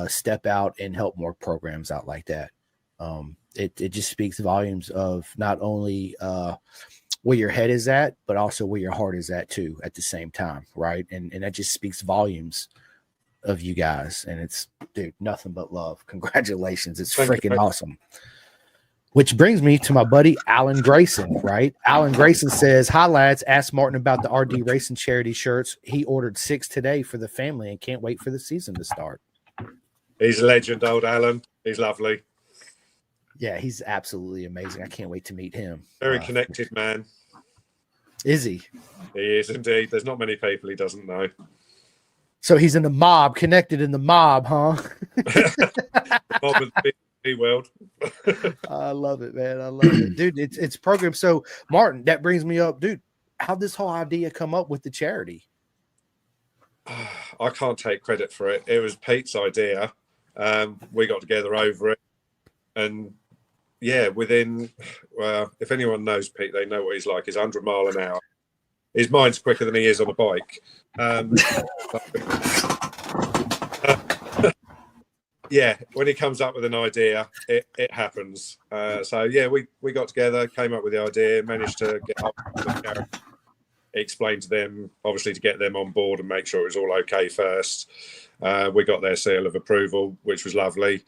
step out and help more programs out like that. It just speaks volumes of not only where your head is at, but also where your heart is at too at the same time, right? And that just speaks volumes of you guys. And it's, dude, nothing but love. Congratulations. It's freaking awesome. Which brings me to my buddy Alan Grayson, right? Alan Grayson says, "Hi lads, ask Martin about the RD Racing charity shirts. He ordered 6 today for the family and can't wait for the season to start." He's a legend, old Alan. He's lovely. Yeah, he's absolutely amazing. I can't wait to meet him. Very connected man. Is he? He is indeed. There's not many people he doesn't know. So he's in the mob, connected in the mob, huh? Mob of the B world. I love it, man. I love it. Dude, it's programmed. So Martin, that brings me up, dude, how'd this whole idea come up with the charity? I can't take credit for it. It was Pete's idea. We got together over it. And yeah, well, if anyone knows Pete, they know what he's like. He's 100 miles an hour. His mind's quicker than he is on a bike. Yeah, when he comes up with an idea, it happens. So yeah, we got together, came up with the idea, managed to get up with the charity, explain to them, obviously, to get them on board and make sure it was all okay first. We got their seal of approval, which was lovely.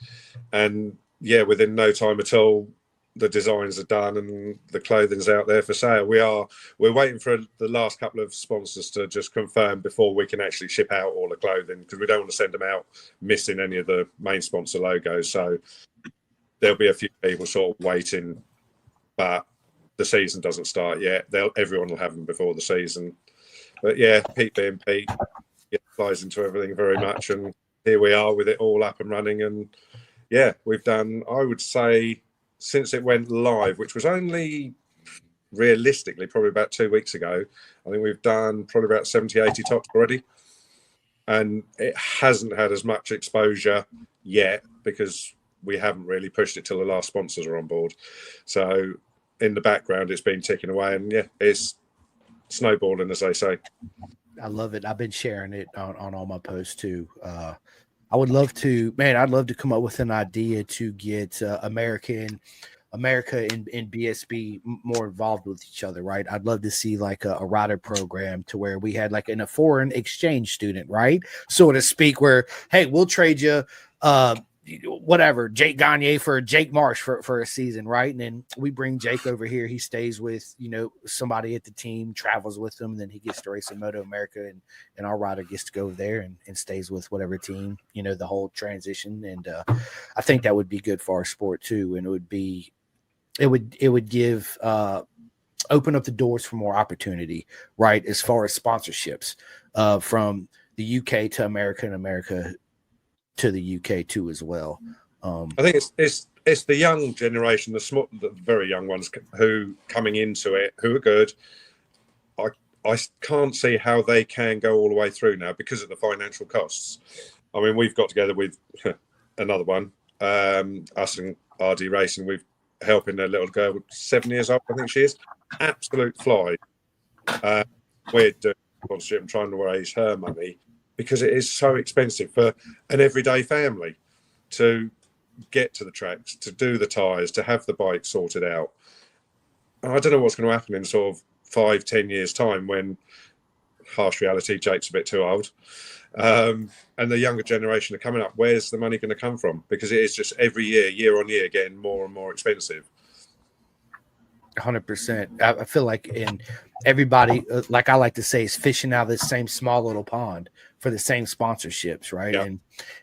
And yeah, within no time at all, the designs are done and the clothing's out there for sale. We're waiting for the last couple of sponsors to just confirm before we can actually ship out all the clothing, because we don't want to send them out missing any of the main sponsor logos. So there'll be a few people sort of waiting, but the season doesn't start yet. Everyone will have them before the season. But yeah, Pete being Pete, flies into everything very much, and here we are with it all up and running. And yeah, we've done, I would say, since it went live, which was only realistically probably about 2 weeks ago, I think we've done probably about 70, 80 tops already. And it hasn't had as much exposure yet because we haven't really pushed it till the last sponsors are on board. So in the background, it's been ticking away, and yeah, it's snowballing, as they say. I love it. I've been sharing it on all my posts too. I would love to, man, I'd love to come up with an idea to get America and BSB more involved with each other, right? I'd love to see like a rider program to where we had like a foreign exchange student, right? So to speak, where, hey, we'll trade you whatever, Jake Gagne for Jake Marsh for a season, right? And then we bring Jake over here. He stays with, somebody at the team, travels with them, and then he gets to race in MotoAmerica, and our rider gets to go there and stays with whatever team, the whole transition. And I think that would be good for our sport too. And it would give open up the doors for more opportunity, right? As far as sponsorships from the UK to America and America to the UK too as well. I think it's the young generation, the very young ones who coming into it, who are good. I can't see how they can go all the way through now because of the financial costs. I mean, we've got together with another one, us and RD Racing. We've helping a little girl, 7 years old, I think she is, absolute fly. We're doing sponsorship and trying to raise her money because it is so expensive for an everyday family to get to the tracks, to do the tyres, to have the bike sorted out. I don't know what's going to happen in sort of 5-10 years' time when, harsh reality, Jake's a bit too old. And the younger generation are coming up. Where's the money going to come from? Because it is just every year on year, getting more and more expensive. 100%. I feel like everybody, like I like to say, is fishing out of the same small little pond for the same sponsorships, right? Yeah.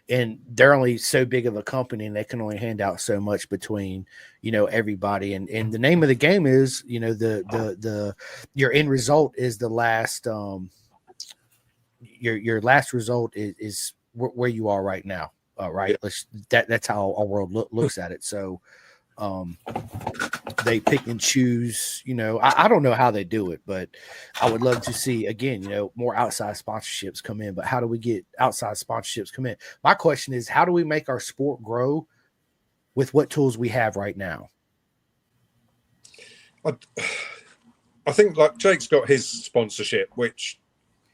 And they're only so big of a company, and they can only hand out so much between everybody. And the name of the game is the your end result is the last your last result is where you are right now, right? Yeah. That's how our world looks at it. So they pick and choose, I don't know how they do it, but I would love to see, again, more outside sponsorships come in. But how do we get outside sponsorships come in? My question is, how do we make our sport grow with what tools we have right now? I think like Jake's got his sponsorship, which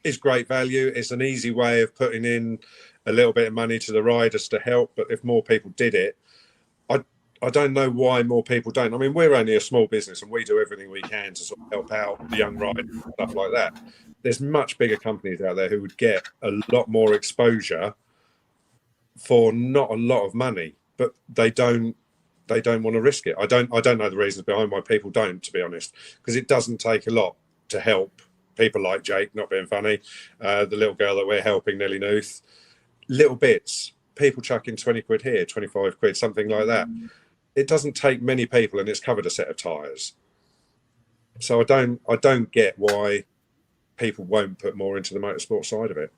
is great value. It's an easy way of putting in a little bit of money to the riders to help. But if more people did it, I don't know why more people don't. I mean, we're only a small business and we do everything we can to sort of help out the young riders and stuff like that. There's much bigger companies out there who would get a lot more exposure for not a lot of money, but they don't want to risk it. I don't know the reasons behind why people don't, to be honest, because it doesn't take a lot to help people like Jake, not being funny, the little girl that we're helping, Nelly Nuth, little bits, people chucking 20 quid here, 25 quid, something like that. It doesn't take many people, and it's covered a set of tyres. So I don't get why people won't put more into the motorsport side of it.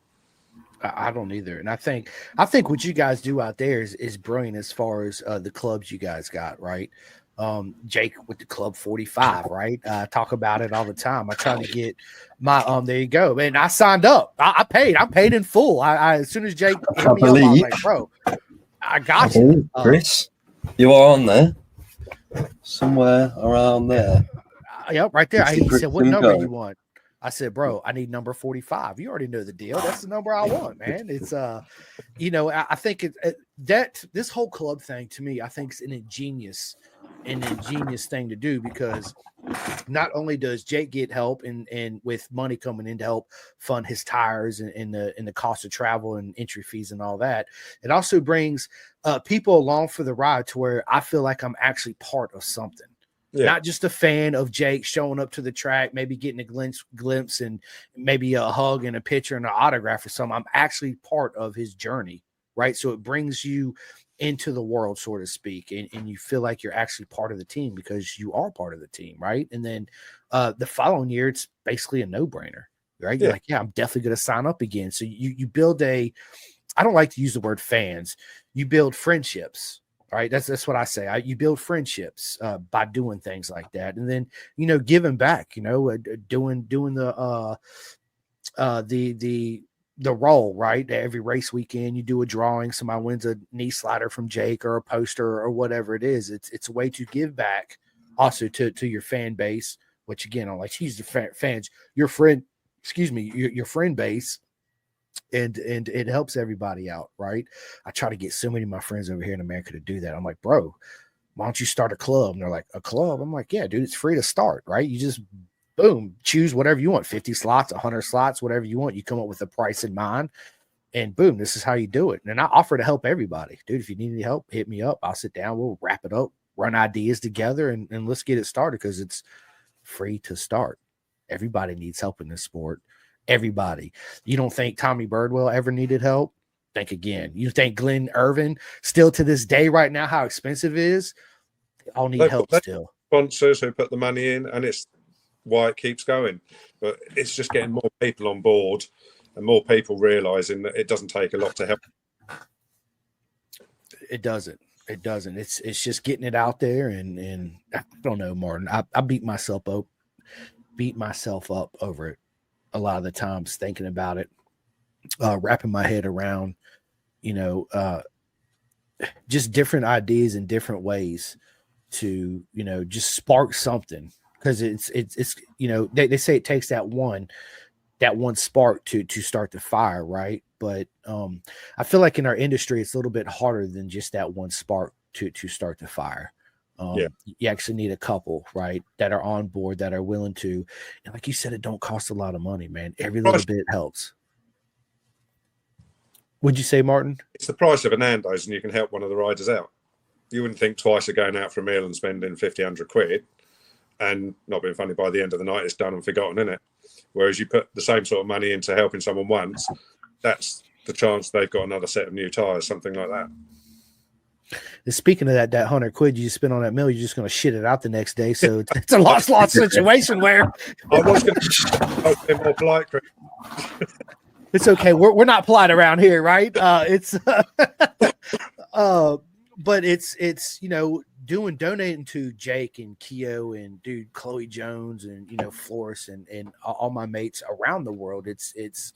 I don't either. And I think what you guys do out there is brilliant as far as the clubs you guys got, right? Jake with the Club 45, right? Talk about it all the time. I try to get my there you go, man. I signed up. I paid in full. I as soon as Jake hit me up, I was like, bro, I got you. Chris, you are on there. Somewhere around there. Yep, right there. He said, what number you want? I said, bro, I need number 45. You already know the deal. That's the number I want, man. It's I think that this whole club thing, to me, I think is an ingenious thing to do, because not only does Jake get help and with money coming in to help fund his tires and the cost of travel and entry fees and all that, it also brings people along for the ride to where I feel like I'm actually part of something. Yeah. Not just a fan of Jake showing up to the track, maybe getting a glimpse and maybe a hug and a picture and an autograph or something. I'm actually part of his journey, right? So it brings you into the world, so to speak, and you feel like you're actually part of the team because you are part of the team, right? And then the following year, it's basically a no-brainer, right? You're like, yeah, I'm definitely going to sign up again. So you build I don't like to use the word fans. You build friendships. Right. That's what I say. You build friendships by doing things like that. And then, giving back, doing the role, right? Every race weekend, you do a drawing. Somebody wins a knee slider from Jake or a poster or whatever it is. It's a way to give back also to your fan base, which again, I don't like to use the fans, your friend base. And it helps everybody out, right? I try to get so many of my friends over here in America to do that. I'm like, bro, why don't you start a club? And they're like, a club? I'm like, yeah, dude, it's free to start, right? You just, boom, choose whatever you want, 50 slots, 100 slots, whatever you want. You come up with a price in mind. And boom, this is how you do it. And I offer to help everybody. Dude, if you need any help, hit me up. I'll sit down. We'll wrap it up, run ideas together, and let's get it started because it's free to start. Everybody needs help in this sport. Everybody. You don't think Tommy Birdwell ever needed help? Think again. You think Glenn Irvin still to this day right now, how expensive it is? They all need help still. Sponsors who put the money in, and it's why it keeps going. But it's just getting more people on board and more people realizing that it doesn't take a lot to help. It doesn't. It's just getting it out there, and I don't know, Martin. I beat myself up over it a lot of the times, thinking about it, wrapping my head around, just different ideas in different ways to, just spark something. Because it's they say it takes that one spark to start the fire, right? But I feel like in our industry, it's a little bit harder than just that one spark to start the fire. You actually need a couple, right, that are on board, that are willing to, and like you said, it don't cost a lot of money, man. Every little bit helps. Would you say, Martin? It's the price of a Nando's, and you can help one of the riders out. You wouldn't think twice of going out for a meal and spending 50, 100 quid. And not being funny, by the end of the night, it's done and forgotten, isn't it? Whereas you put the same sort of money into helping someone once, that's the chance they've got another set of new tyres, something like that. And speaking of that 100 quid you spend on that meal, you're just going to shit it out the next day. So it's a lost situation where I was going to be more polite. It's okay. We're not polite around here, right? But it's donating to Jake and Keo and dude Chloe Jones and Flores and all my mates around the world. It's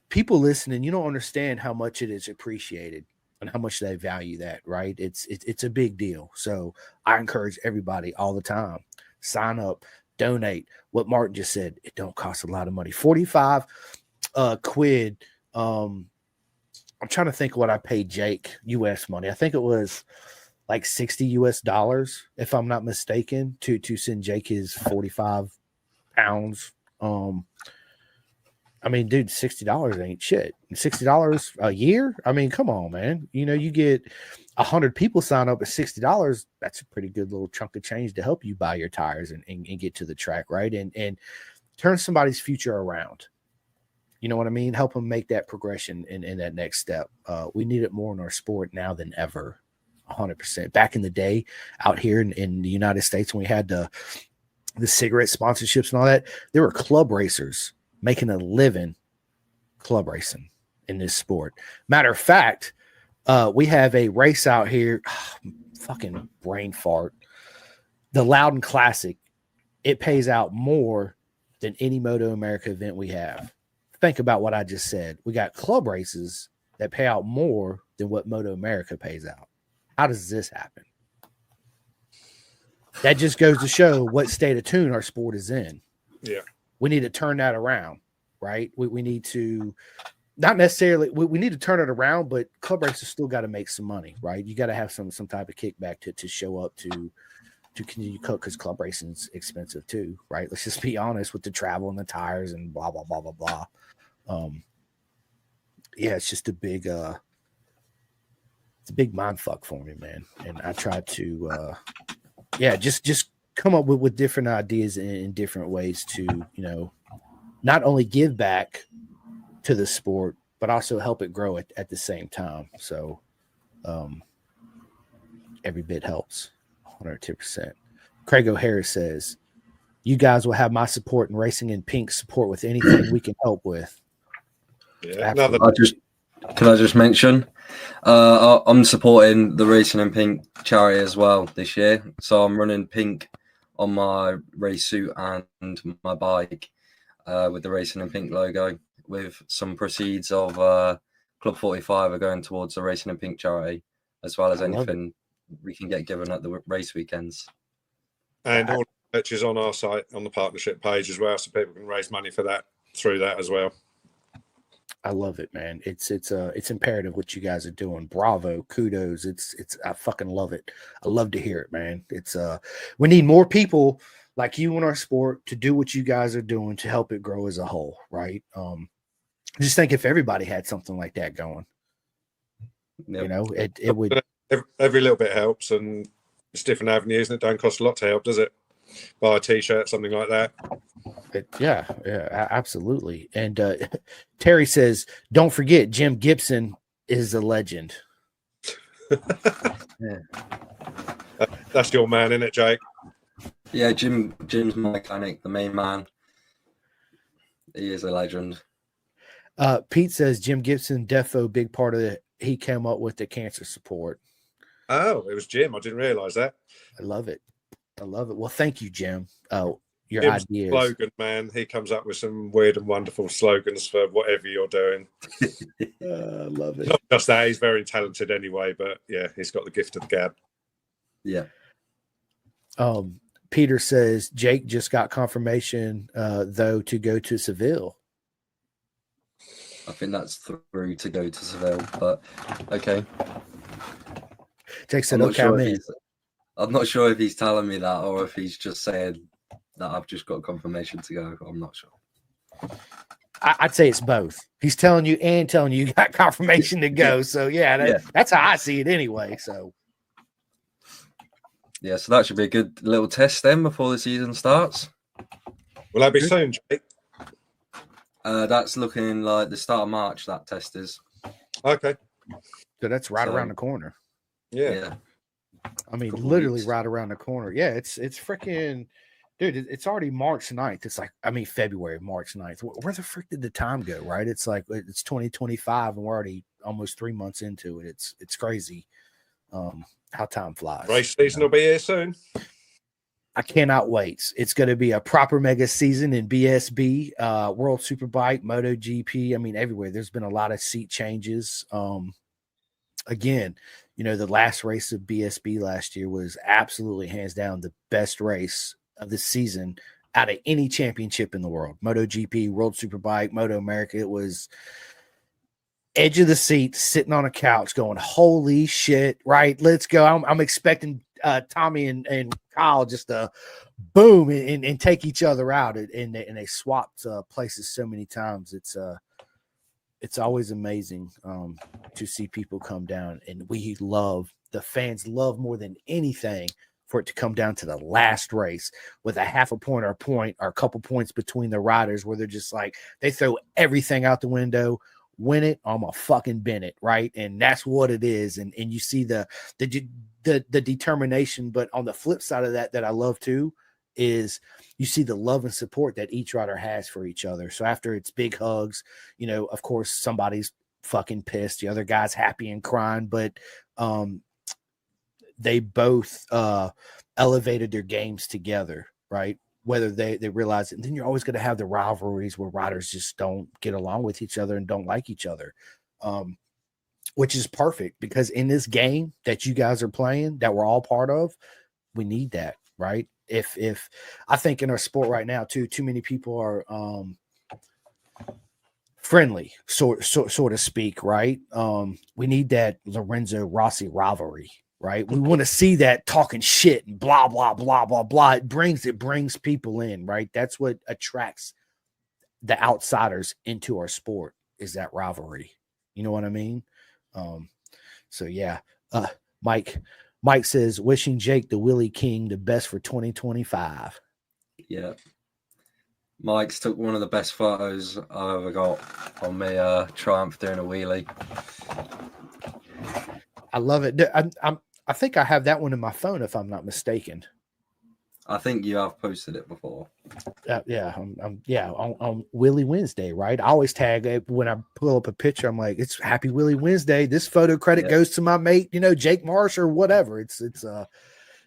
people listening. You don't understand how much it is appreciated and how much they value that, right? It's a big deal. So I encourage everybody all the time, sign up, donate. What Martin just said, it don't cost a lot of money. 45 quid. I'm trying to think what I paid Jake US money. I think it was like $60 US, if I'm not mistaken, to send Jake his 45 pounds. I mean, dude, $60 ain't shit. $60 a year? I mean, come on, man. You get 100 people sign up at $60. That's a pretty good little chunk of change to help you buy your tires and get to the track, right? And turn somebody's future around. You know what I mean? Help them make that progression in that next step. We need it more in our sport now than ever. 100%. Back in the day out here in the United States, when we had the cigarette sponsorships and all that, there were club racers making a living club racing in this sport. Matter of fact, we have a race out here, fucking brain fart, the Loudon Classic. It pays out more than any MotoAmerica event we have. Think about what I just said. We got club races that pay out more than what MotoAmerica pays out. How does this happen? That just goes to show what state of tune our sport is in. Yeah. We need to turn that around, right? We need to not necessarily we need to turn it around, but club racers still got to make some money, right? You got to have some type of kickback to show up to continue because club racing's expensive too, right? Let's just be honest with the travel and the tires and blah blah blah blah blah. Yeah, it's just a big mind fuck for me, man. And I try to just come up with different ideas in different ways to, not only give back to the sport, but also help it grow at the same time. So every bit helps. 110%. Craig O'Hara says, you guys will have my support in Racing in Pink support with anything we can help with. Yeah, can I just mention, I'm supporting the Racing in Pink charity as well this year. So I'm running pink on my race suit and my bike with the Racing in Pink logo, with some proceeds of Club 45 are going towards the Racing in Pink charity, as well as anything we can get given at the race weekends. And all the merch is on our site, on the partnership page as well, so people can raise money for that through that as well. I love it, man. It's imperative what you guys are doing. Bravo, kudos. I fucking love it. I love to hear it, man. We need more people like you in our sport to do what you guys are doing to help it grow as a whole, right? Just think if everybody had something like that going, Yep. you know, it would. Every little bit helps, and it's different avenues, and it don't cost a lot to help, does it? Buy a T-shirt, something like that. Yeah, absolutely. And Terry says, "Don't forget, Jim Gibson is a legend." Yeah. That's your man, isn't it, Jake? Yeah, Jim's my mechanic, the main man. He is a legend. Pete says Jim Gibson, defo, big part of it. He came up with the cancer support. Oh, it was Jim. I didn't realise that. I love it. Well, thank you, Jim. Your Jim's ideas. slogan, man. He comes up with some weird and wonderful slogans for whatever you're doing. I love it. Not just that, he's very talented anyway, but yeah, he's got the gift of the gab. Yeah. Peter says Jake just got confirmation, though, to go to Seville. I think that's through to go to Seville, but okay. Jake said, "Okay, I'm in." I'm not sure if he's telling me that or if he's just saying that I've just got confirmation to go. I'm not sure. I'd say it's both. He's telling you and telling you got confirmation to go. So yeah, that's how I see it anyway. So yeah, so that should be a good little test then before the season starts. Will that be soon, Jake? That's looking like the start of March. That test is. Okay. So that's right around the corner. Yeah. I mean, literally right around the corner. Yeah, it's freaking, dude, it's already March 9th. It's like, I mean, February, March 9th. Where the frick did the time go, right? It's like, it's 2025 and we're already almost 3 months into it. It's crazy how time flies. Race season will be here soon. I cannot wait. It's going to be a proper mega season in BSB, World Superbike, MotoGP. I mean, everywhere. There's been a lot of seat changes. Again, you know, the last race of BSB last year was absolutely hands down the best race of the season out of any championship in the world. MotoGP, World Superbike, MotoAmerica. It was edge of the seat, sitting on a couch going, holy shit, right? Let's go. I'm expecting Tommy and Kyle just to boom and take each other out. And they swapped places so many times. It's always amazing to see people come down, and the fans love more than anything for it to come down to the last race with a half a point or a point or a couple points between the riders where they're just like, they throw everything out the window, win it, I'm a fucking Bennett, right? And that's what it is. And you see the determination, but on the flip side of that I love too, is you see the love and support that each rider has for each other. So after it's big hugs, you know, of course somebody's fucking pissed, the other guy's happy and crying, but they both elevated their games together, right? Whether they realize it. And then you're always going to have the rivalries where riders just don't get along with each other and don't like each other, which is perfect, because in this game that you guys are playing, that we're all part of, we need that, right? If I think in our sport right now too many people are friendly, so to speak, right? We need that Lorenzo Rossi rivalry, right? We want to see that talking shit and blah blah blah blah blah. It brings people in, right? That's what attracts the outsiders into our sport, is that rivalry. You know what I mean? So yeah, Mike says, wishing Jake the Willie King the best for 2025. Yeah. Mike's took one of the best photos I've ever got on me Triumph doing a wheelie. I love it. I think I have that one in my phone, if I'm not mistaken. I think you have posted it before. On Willie Wednesday, right? I always tag it when I pull up a picture. I'm like, it's Happy Willie Wednesday. This photo credit goes to my mate, you know, Jake Marsh or whatever. It's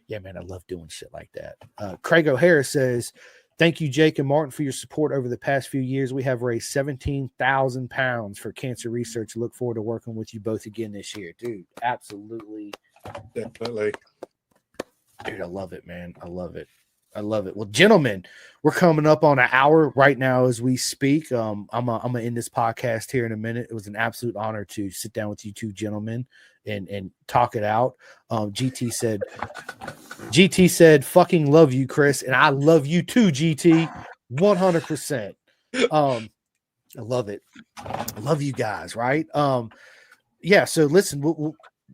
yeah, man, I love doing shit like that. Craig O'Hara says, thank you, Jake and Martin, for your support over the past few years. We have raised 17,000 pounds for cancer research. Look forward to working with you both again this year, dude. Absolutely, definitely. Dude, I love it, man. I love it. Well, gentlemen, we're coming up on an hour right now as we speak. I'm gonna end this podcast here in a minute. It was an absolute honor to sit down with you two gentlemen and talk it out. GT said, fucking love you, Chris. And I love you too, GT. 100%. I love it. I love you guys, right? Yeah, so listen,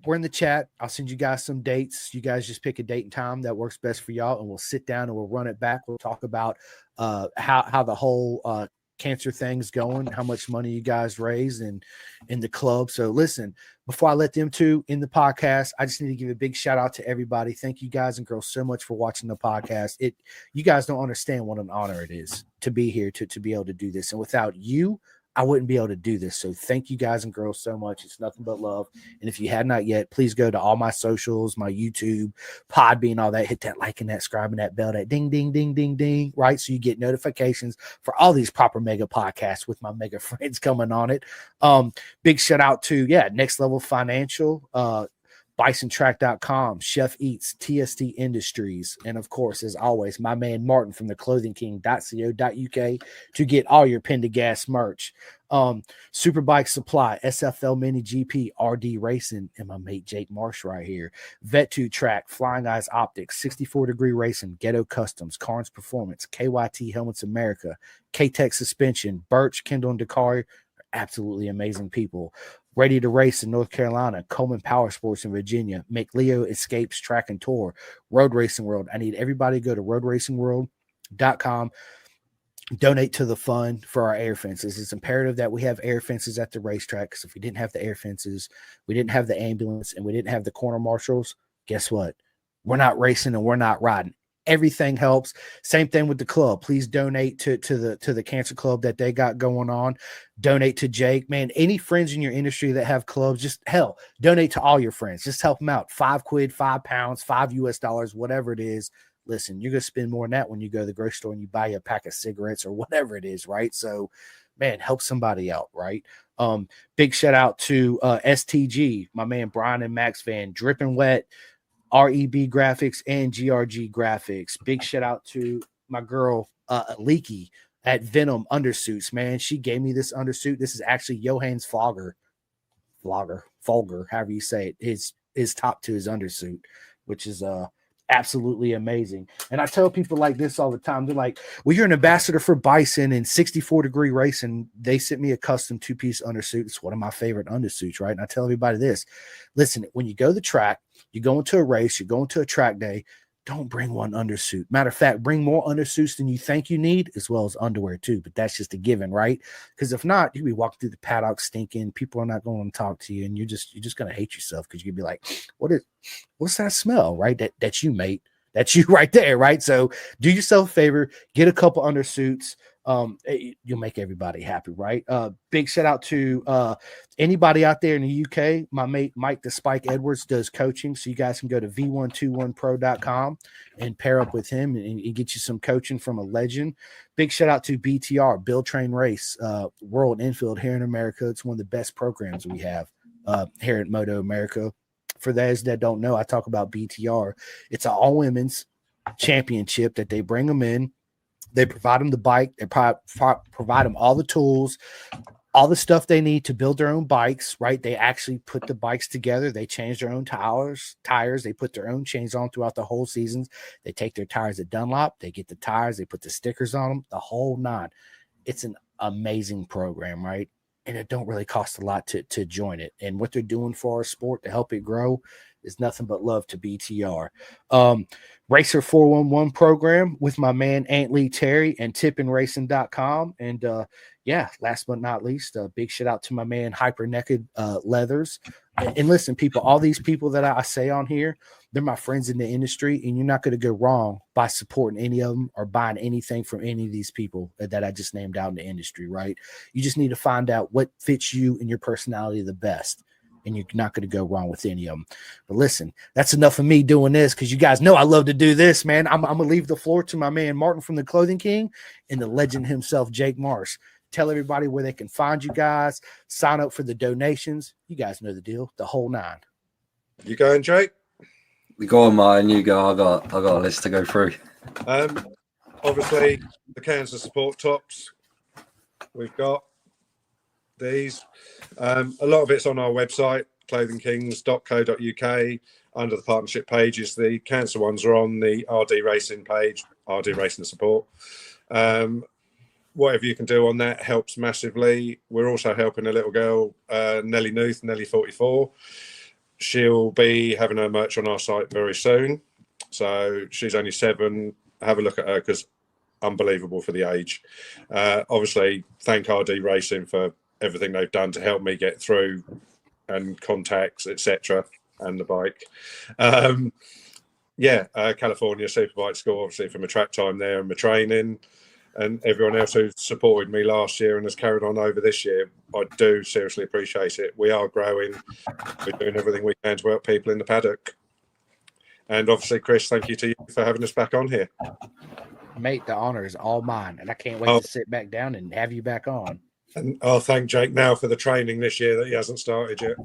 we're in the chat. I'll send you guys some dates. You guys just pick a date and time that works best for y'all, and we'll sit down and we'll run it back. We'll talk about how the whole cancer thing's going, how much money you guys raise in the club. So listen, before I let them two in the podcast, I just need to give a big shout out to everybody. Thank you guys and girls so much for watching the podcast. You guys don't understand what an honor it is to be here, to be able to do this. And without you, I wouldn't be able to do this. So thank you guys and girls so much. It's nothing but love. And if you had not yet, please go to all my socials, my YouTube, Podbean, all that. Hit that like and that subscribe and that bell, that ding, ding, ding, ding, ding, right? So you get notifications for all these proper mega podcasts with my mega friends coming on it. Big shout out to, Next Level Financial, BisonTrack.com, Chef Eats, TST Industries, and of course, as always, my man Martin from theclothingking.co.uk to get all your Pendergast merch. Superbike Supply, SFL Mini GP, RD Racing, and my mate Jake Marsh right here. Vet2 Track, Flying Eyes Optics, 64 Degree Racing, Ghetto Customs, Carnes Performance, KYT Helmets America, K-Tech Suspension, Birch, Kendall, and Dakar, absolutely amazing people. Ready to Race in North Carolina, Coleman Power Sports in Virginia, McLeo Escapes Track and Tour, Road Racing World. I need everybody to go to roadracingworld.com, donate to the fund for our air fences. It's imperative that we have air fences at the racetrack, because if we didn't have the air fences, we didn't have the ambulance, and we didn't have the corner marshals, guess what? We're not racing and we're not riding. Everything helps. Same thing with the club. Please donate to the cancer club that they got going on. Donate to Jake, man. Any friends in your industry that have clubs, just donate to all your friends. Just help them out. £5, £5, $5 US, whatever it is. Listen, you're gonna spend more than that when you go to the grocery store and you buy a pack of cigarettes or whatever it is, right? So, man, help somebody out, right? Big shout out to STG, my man Brian and Max Van, Dripping Wet, REB Graphics, and GRG Graphics. Big shout out to my girl Leaky at Venom Undersuits, man. She gave me this undersuit. This is actually Johan's Folger, however you say it, his top to his undersuit, which is absolutely amazing. And I tell people like this all the time. They're like, well, you're an ambassador for Bison and 64 Degree Racing. They sent me a custom 2-piece undersuit. It's one of my favorite undersuits, right? And I tell everybody this: listen, when you go to the track, you go into a race, you go into a track day, don't bring one undersuit. Matter of fact, bring more undersuits than you think you need, as well as underwear too. But that's just a given, right? Because if not, you'll be walking through the paddock stinking. People are not going to talk to you, and you're just going to hate yourself, because you'll be like, what's that smell, right? That's you, mate. That's you right there, right? So do yourself a favor, get a couple undersuits. You'll make everybody happy, right? Big shout out to anybody out there in the UK. My mate Mike the Spike Edwards does coaching, so you guys can go to v121pro.com and pair up with him and get you some coaching from a legend. Big shout out to BTR, Build Train Race, World Infield here in America. It's one of the best programs we have here at MotoAmerica. For those that don't know, I talk about BTR. It's an all-women's championship that they bring them in. They provide them the bike. They provide them all the tools, all the stuff they need to build their own bikes, right? They actually put the bikes together. They change their own tires. They put their own chains on throughout the whole seasons. They take their tires at Dunlop. They get the tires. They put the stickers on them, the whole nine. It's an amazing program, right? And it don't really cost a lot to join it. And what they're doing for our sport to help it grow is nothing but love to BTR. Racer 411 program with my man Ant Lee Terry and tippingracing.com. And last but not least, a big shout out to my man Hyper Naked Leathers. And listen, people, all these people that I say on here, they're my friends in the industry, and you're not going to go wrong by supporting any of them or buying anything from any of these people that I just named out in the industry, right? You just need to find out what fits you and your personality the best, and you're not going to go wrong with any of them. But listen, that's enough of me doing this, because you guys know I love to do this, man. I'm going to leave the floor to my man Martin from the Clothing King and the legend himself, Jake Marsh. Tell everybody where they can find you guys, sign up for the donations. You guys know the deal, the whole nine. You going, Jake? Go on, Martin. You go. I got a list to go through. Obviously, the cancer support tops. We've got these. A lot of it's on our website, clothingkings.co.uk. Under the partnership pages, the cancer ones are on the RD Racing page, RD Racing Support. whatever you can do on that helps massively. We're also helping a little girl, Nellie Newth, Nellie 44. She'll be having her merch on our site very soon. So she's only 7. Have a look at her, because unbelievable for the age. Obviously, thank RD Racing for everything they've done to help me get through, and contacts, etc., and the bike. California Superbike School, obviously, for my track time there and my training, and everyone else who supported me last year and has carried on over this year. I do seriously appreciate it. We are growing. We're doing everything we can to help people in the paddock. And obviously, Chris, thank you to you for having us back on here. Mate, the honor is all mine, and I can't wait to sit back down and have you back on. And I'll thank Jake now for the training this year that he hasn't started yet.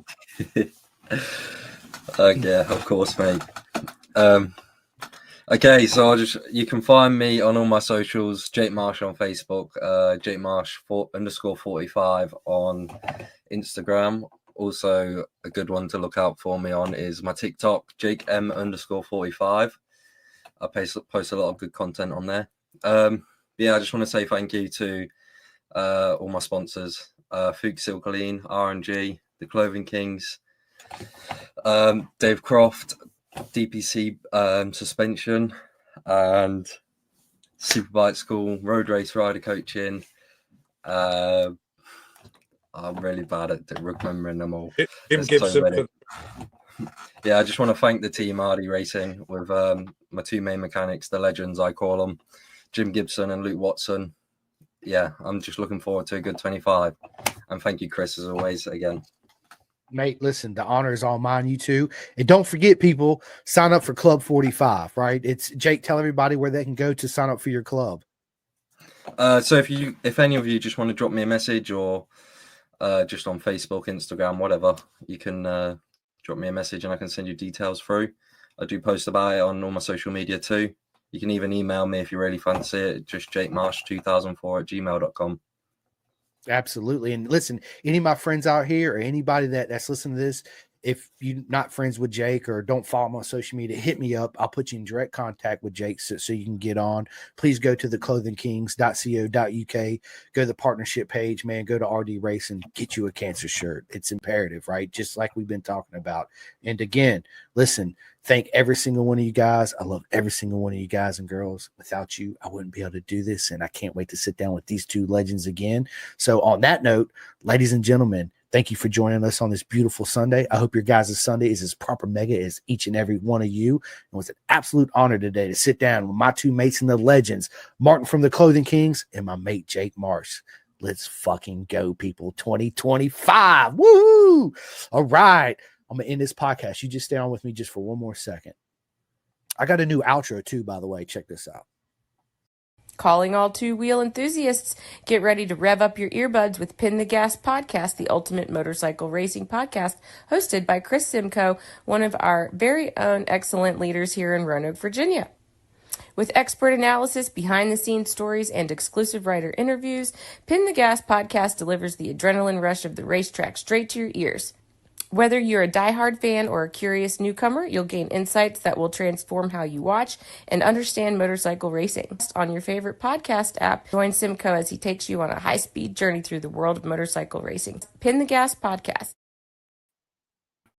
Yeah, of course, mate. Okay, so you can find me on all my socials, Jake Marsh on Facebook, Jake Marsh _45 on Instagram. Also, a good one to look out for me on is my TikTok, Jake M _45. I post a lot of good content on there. I just want to say thank you to all my sponsors, Fuchs Silkaline, RNG, the Clothing Kings, Dave Croft, DPC Suspension, and Superbike School, Road Race Rider Coaching. I'm really bad at remembering them all. Jim Gibson. I just want to thank the team RD Racing with my 2 main mechanics, the legends I call them, Jim Gibson and Luke Watson. Yeah, I'm just looking forward to a good 25. And thank you, Chris, as always, again. Mate, listen, the honor is all mine, you too. And don't forget, people, sign up for Club 45, right? It's Jake, tell everybody where they can go to sign up for your club. So if any of you just want to drop me a message, or just on Facebook, Instagram, whatever, you can drop me a message and I can send you details through. I do post about it on all my social media too. You can even email me if you really fancy it, just jakemarsh2004@gmail.com. Absolutely. And listen, any of my friends out here or anybody that's listening to this, if you're not friends with Jake or don't follow him on social media, hit me up. I'll put you in direct contact with Jake so you can get on. Please go to theclothingkings.co.uk, go to the partnership page, man, go to RD Race and get you a cancer shirt. It's imperative, right? Just like we've been talking about. And again, listen, thank every single one of you guys. I love every single one of you guys and girls. Without you, I wouldn't be able to do this. And I can't wait to sit down with these 2 legends again. So on that note, ladies and gentlemen, thank you for joining us on this beautiful Sunday. I hope your guys' Sunday is as proper mega as each and every one of you. It was an absolute honor today to sit down with my 2 mates and the legends, Martin from the Clothing Kings and my mate, Jake Marsh. Let's fucking go, people. 2025. Woo! All right. I'm going to end this podcast. You just stay on with me just for one more second. I got a new outro too, by the way. Check this out. Calling all 2-wheel enthusiasts, get ready to rev up your earbuds with Pin the Gas Podcast, the ultimate motorcycle racing podcast, hosted by Chris Simcoe, one of our very own excellent leaders here in Roanoke, Virginia. With expert analysis, behind-the-scenes stories, and exclusive writer interviews, Pin the Gas Podcast delivers the adrenaline rush of the racetrack straight to your ears. Whether you're a diehard fan or a curious newcomer, you'll gain insights that will transform how you watch and understand motorcycle racing. On your favorite podcast app, join Simcoe as he takes you on a high-speed journey through the world of motorcycle racing. Pin the Gas Podcast.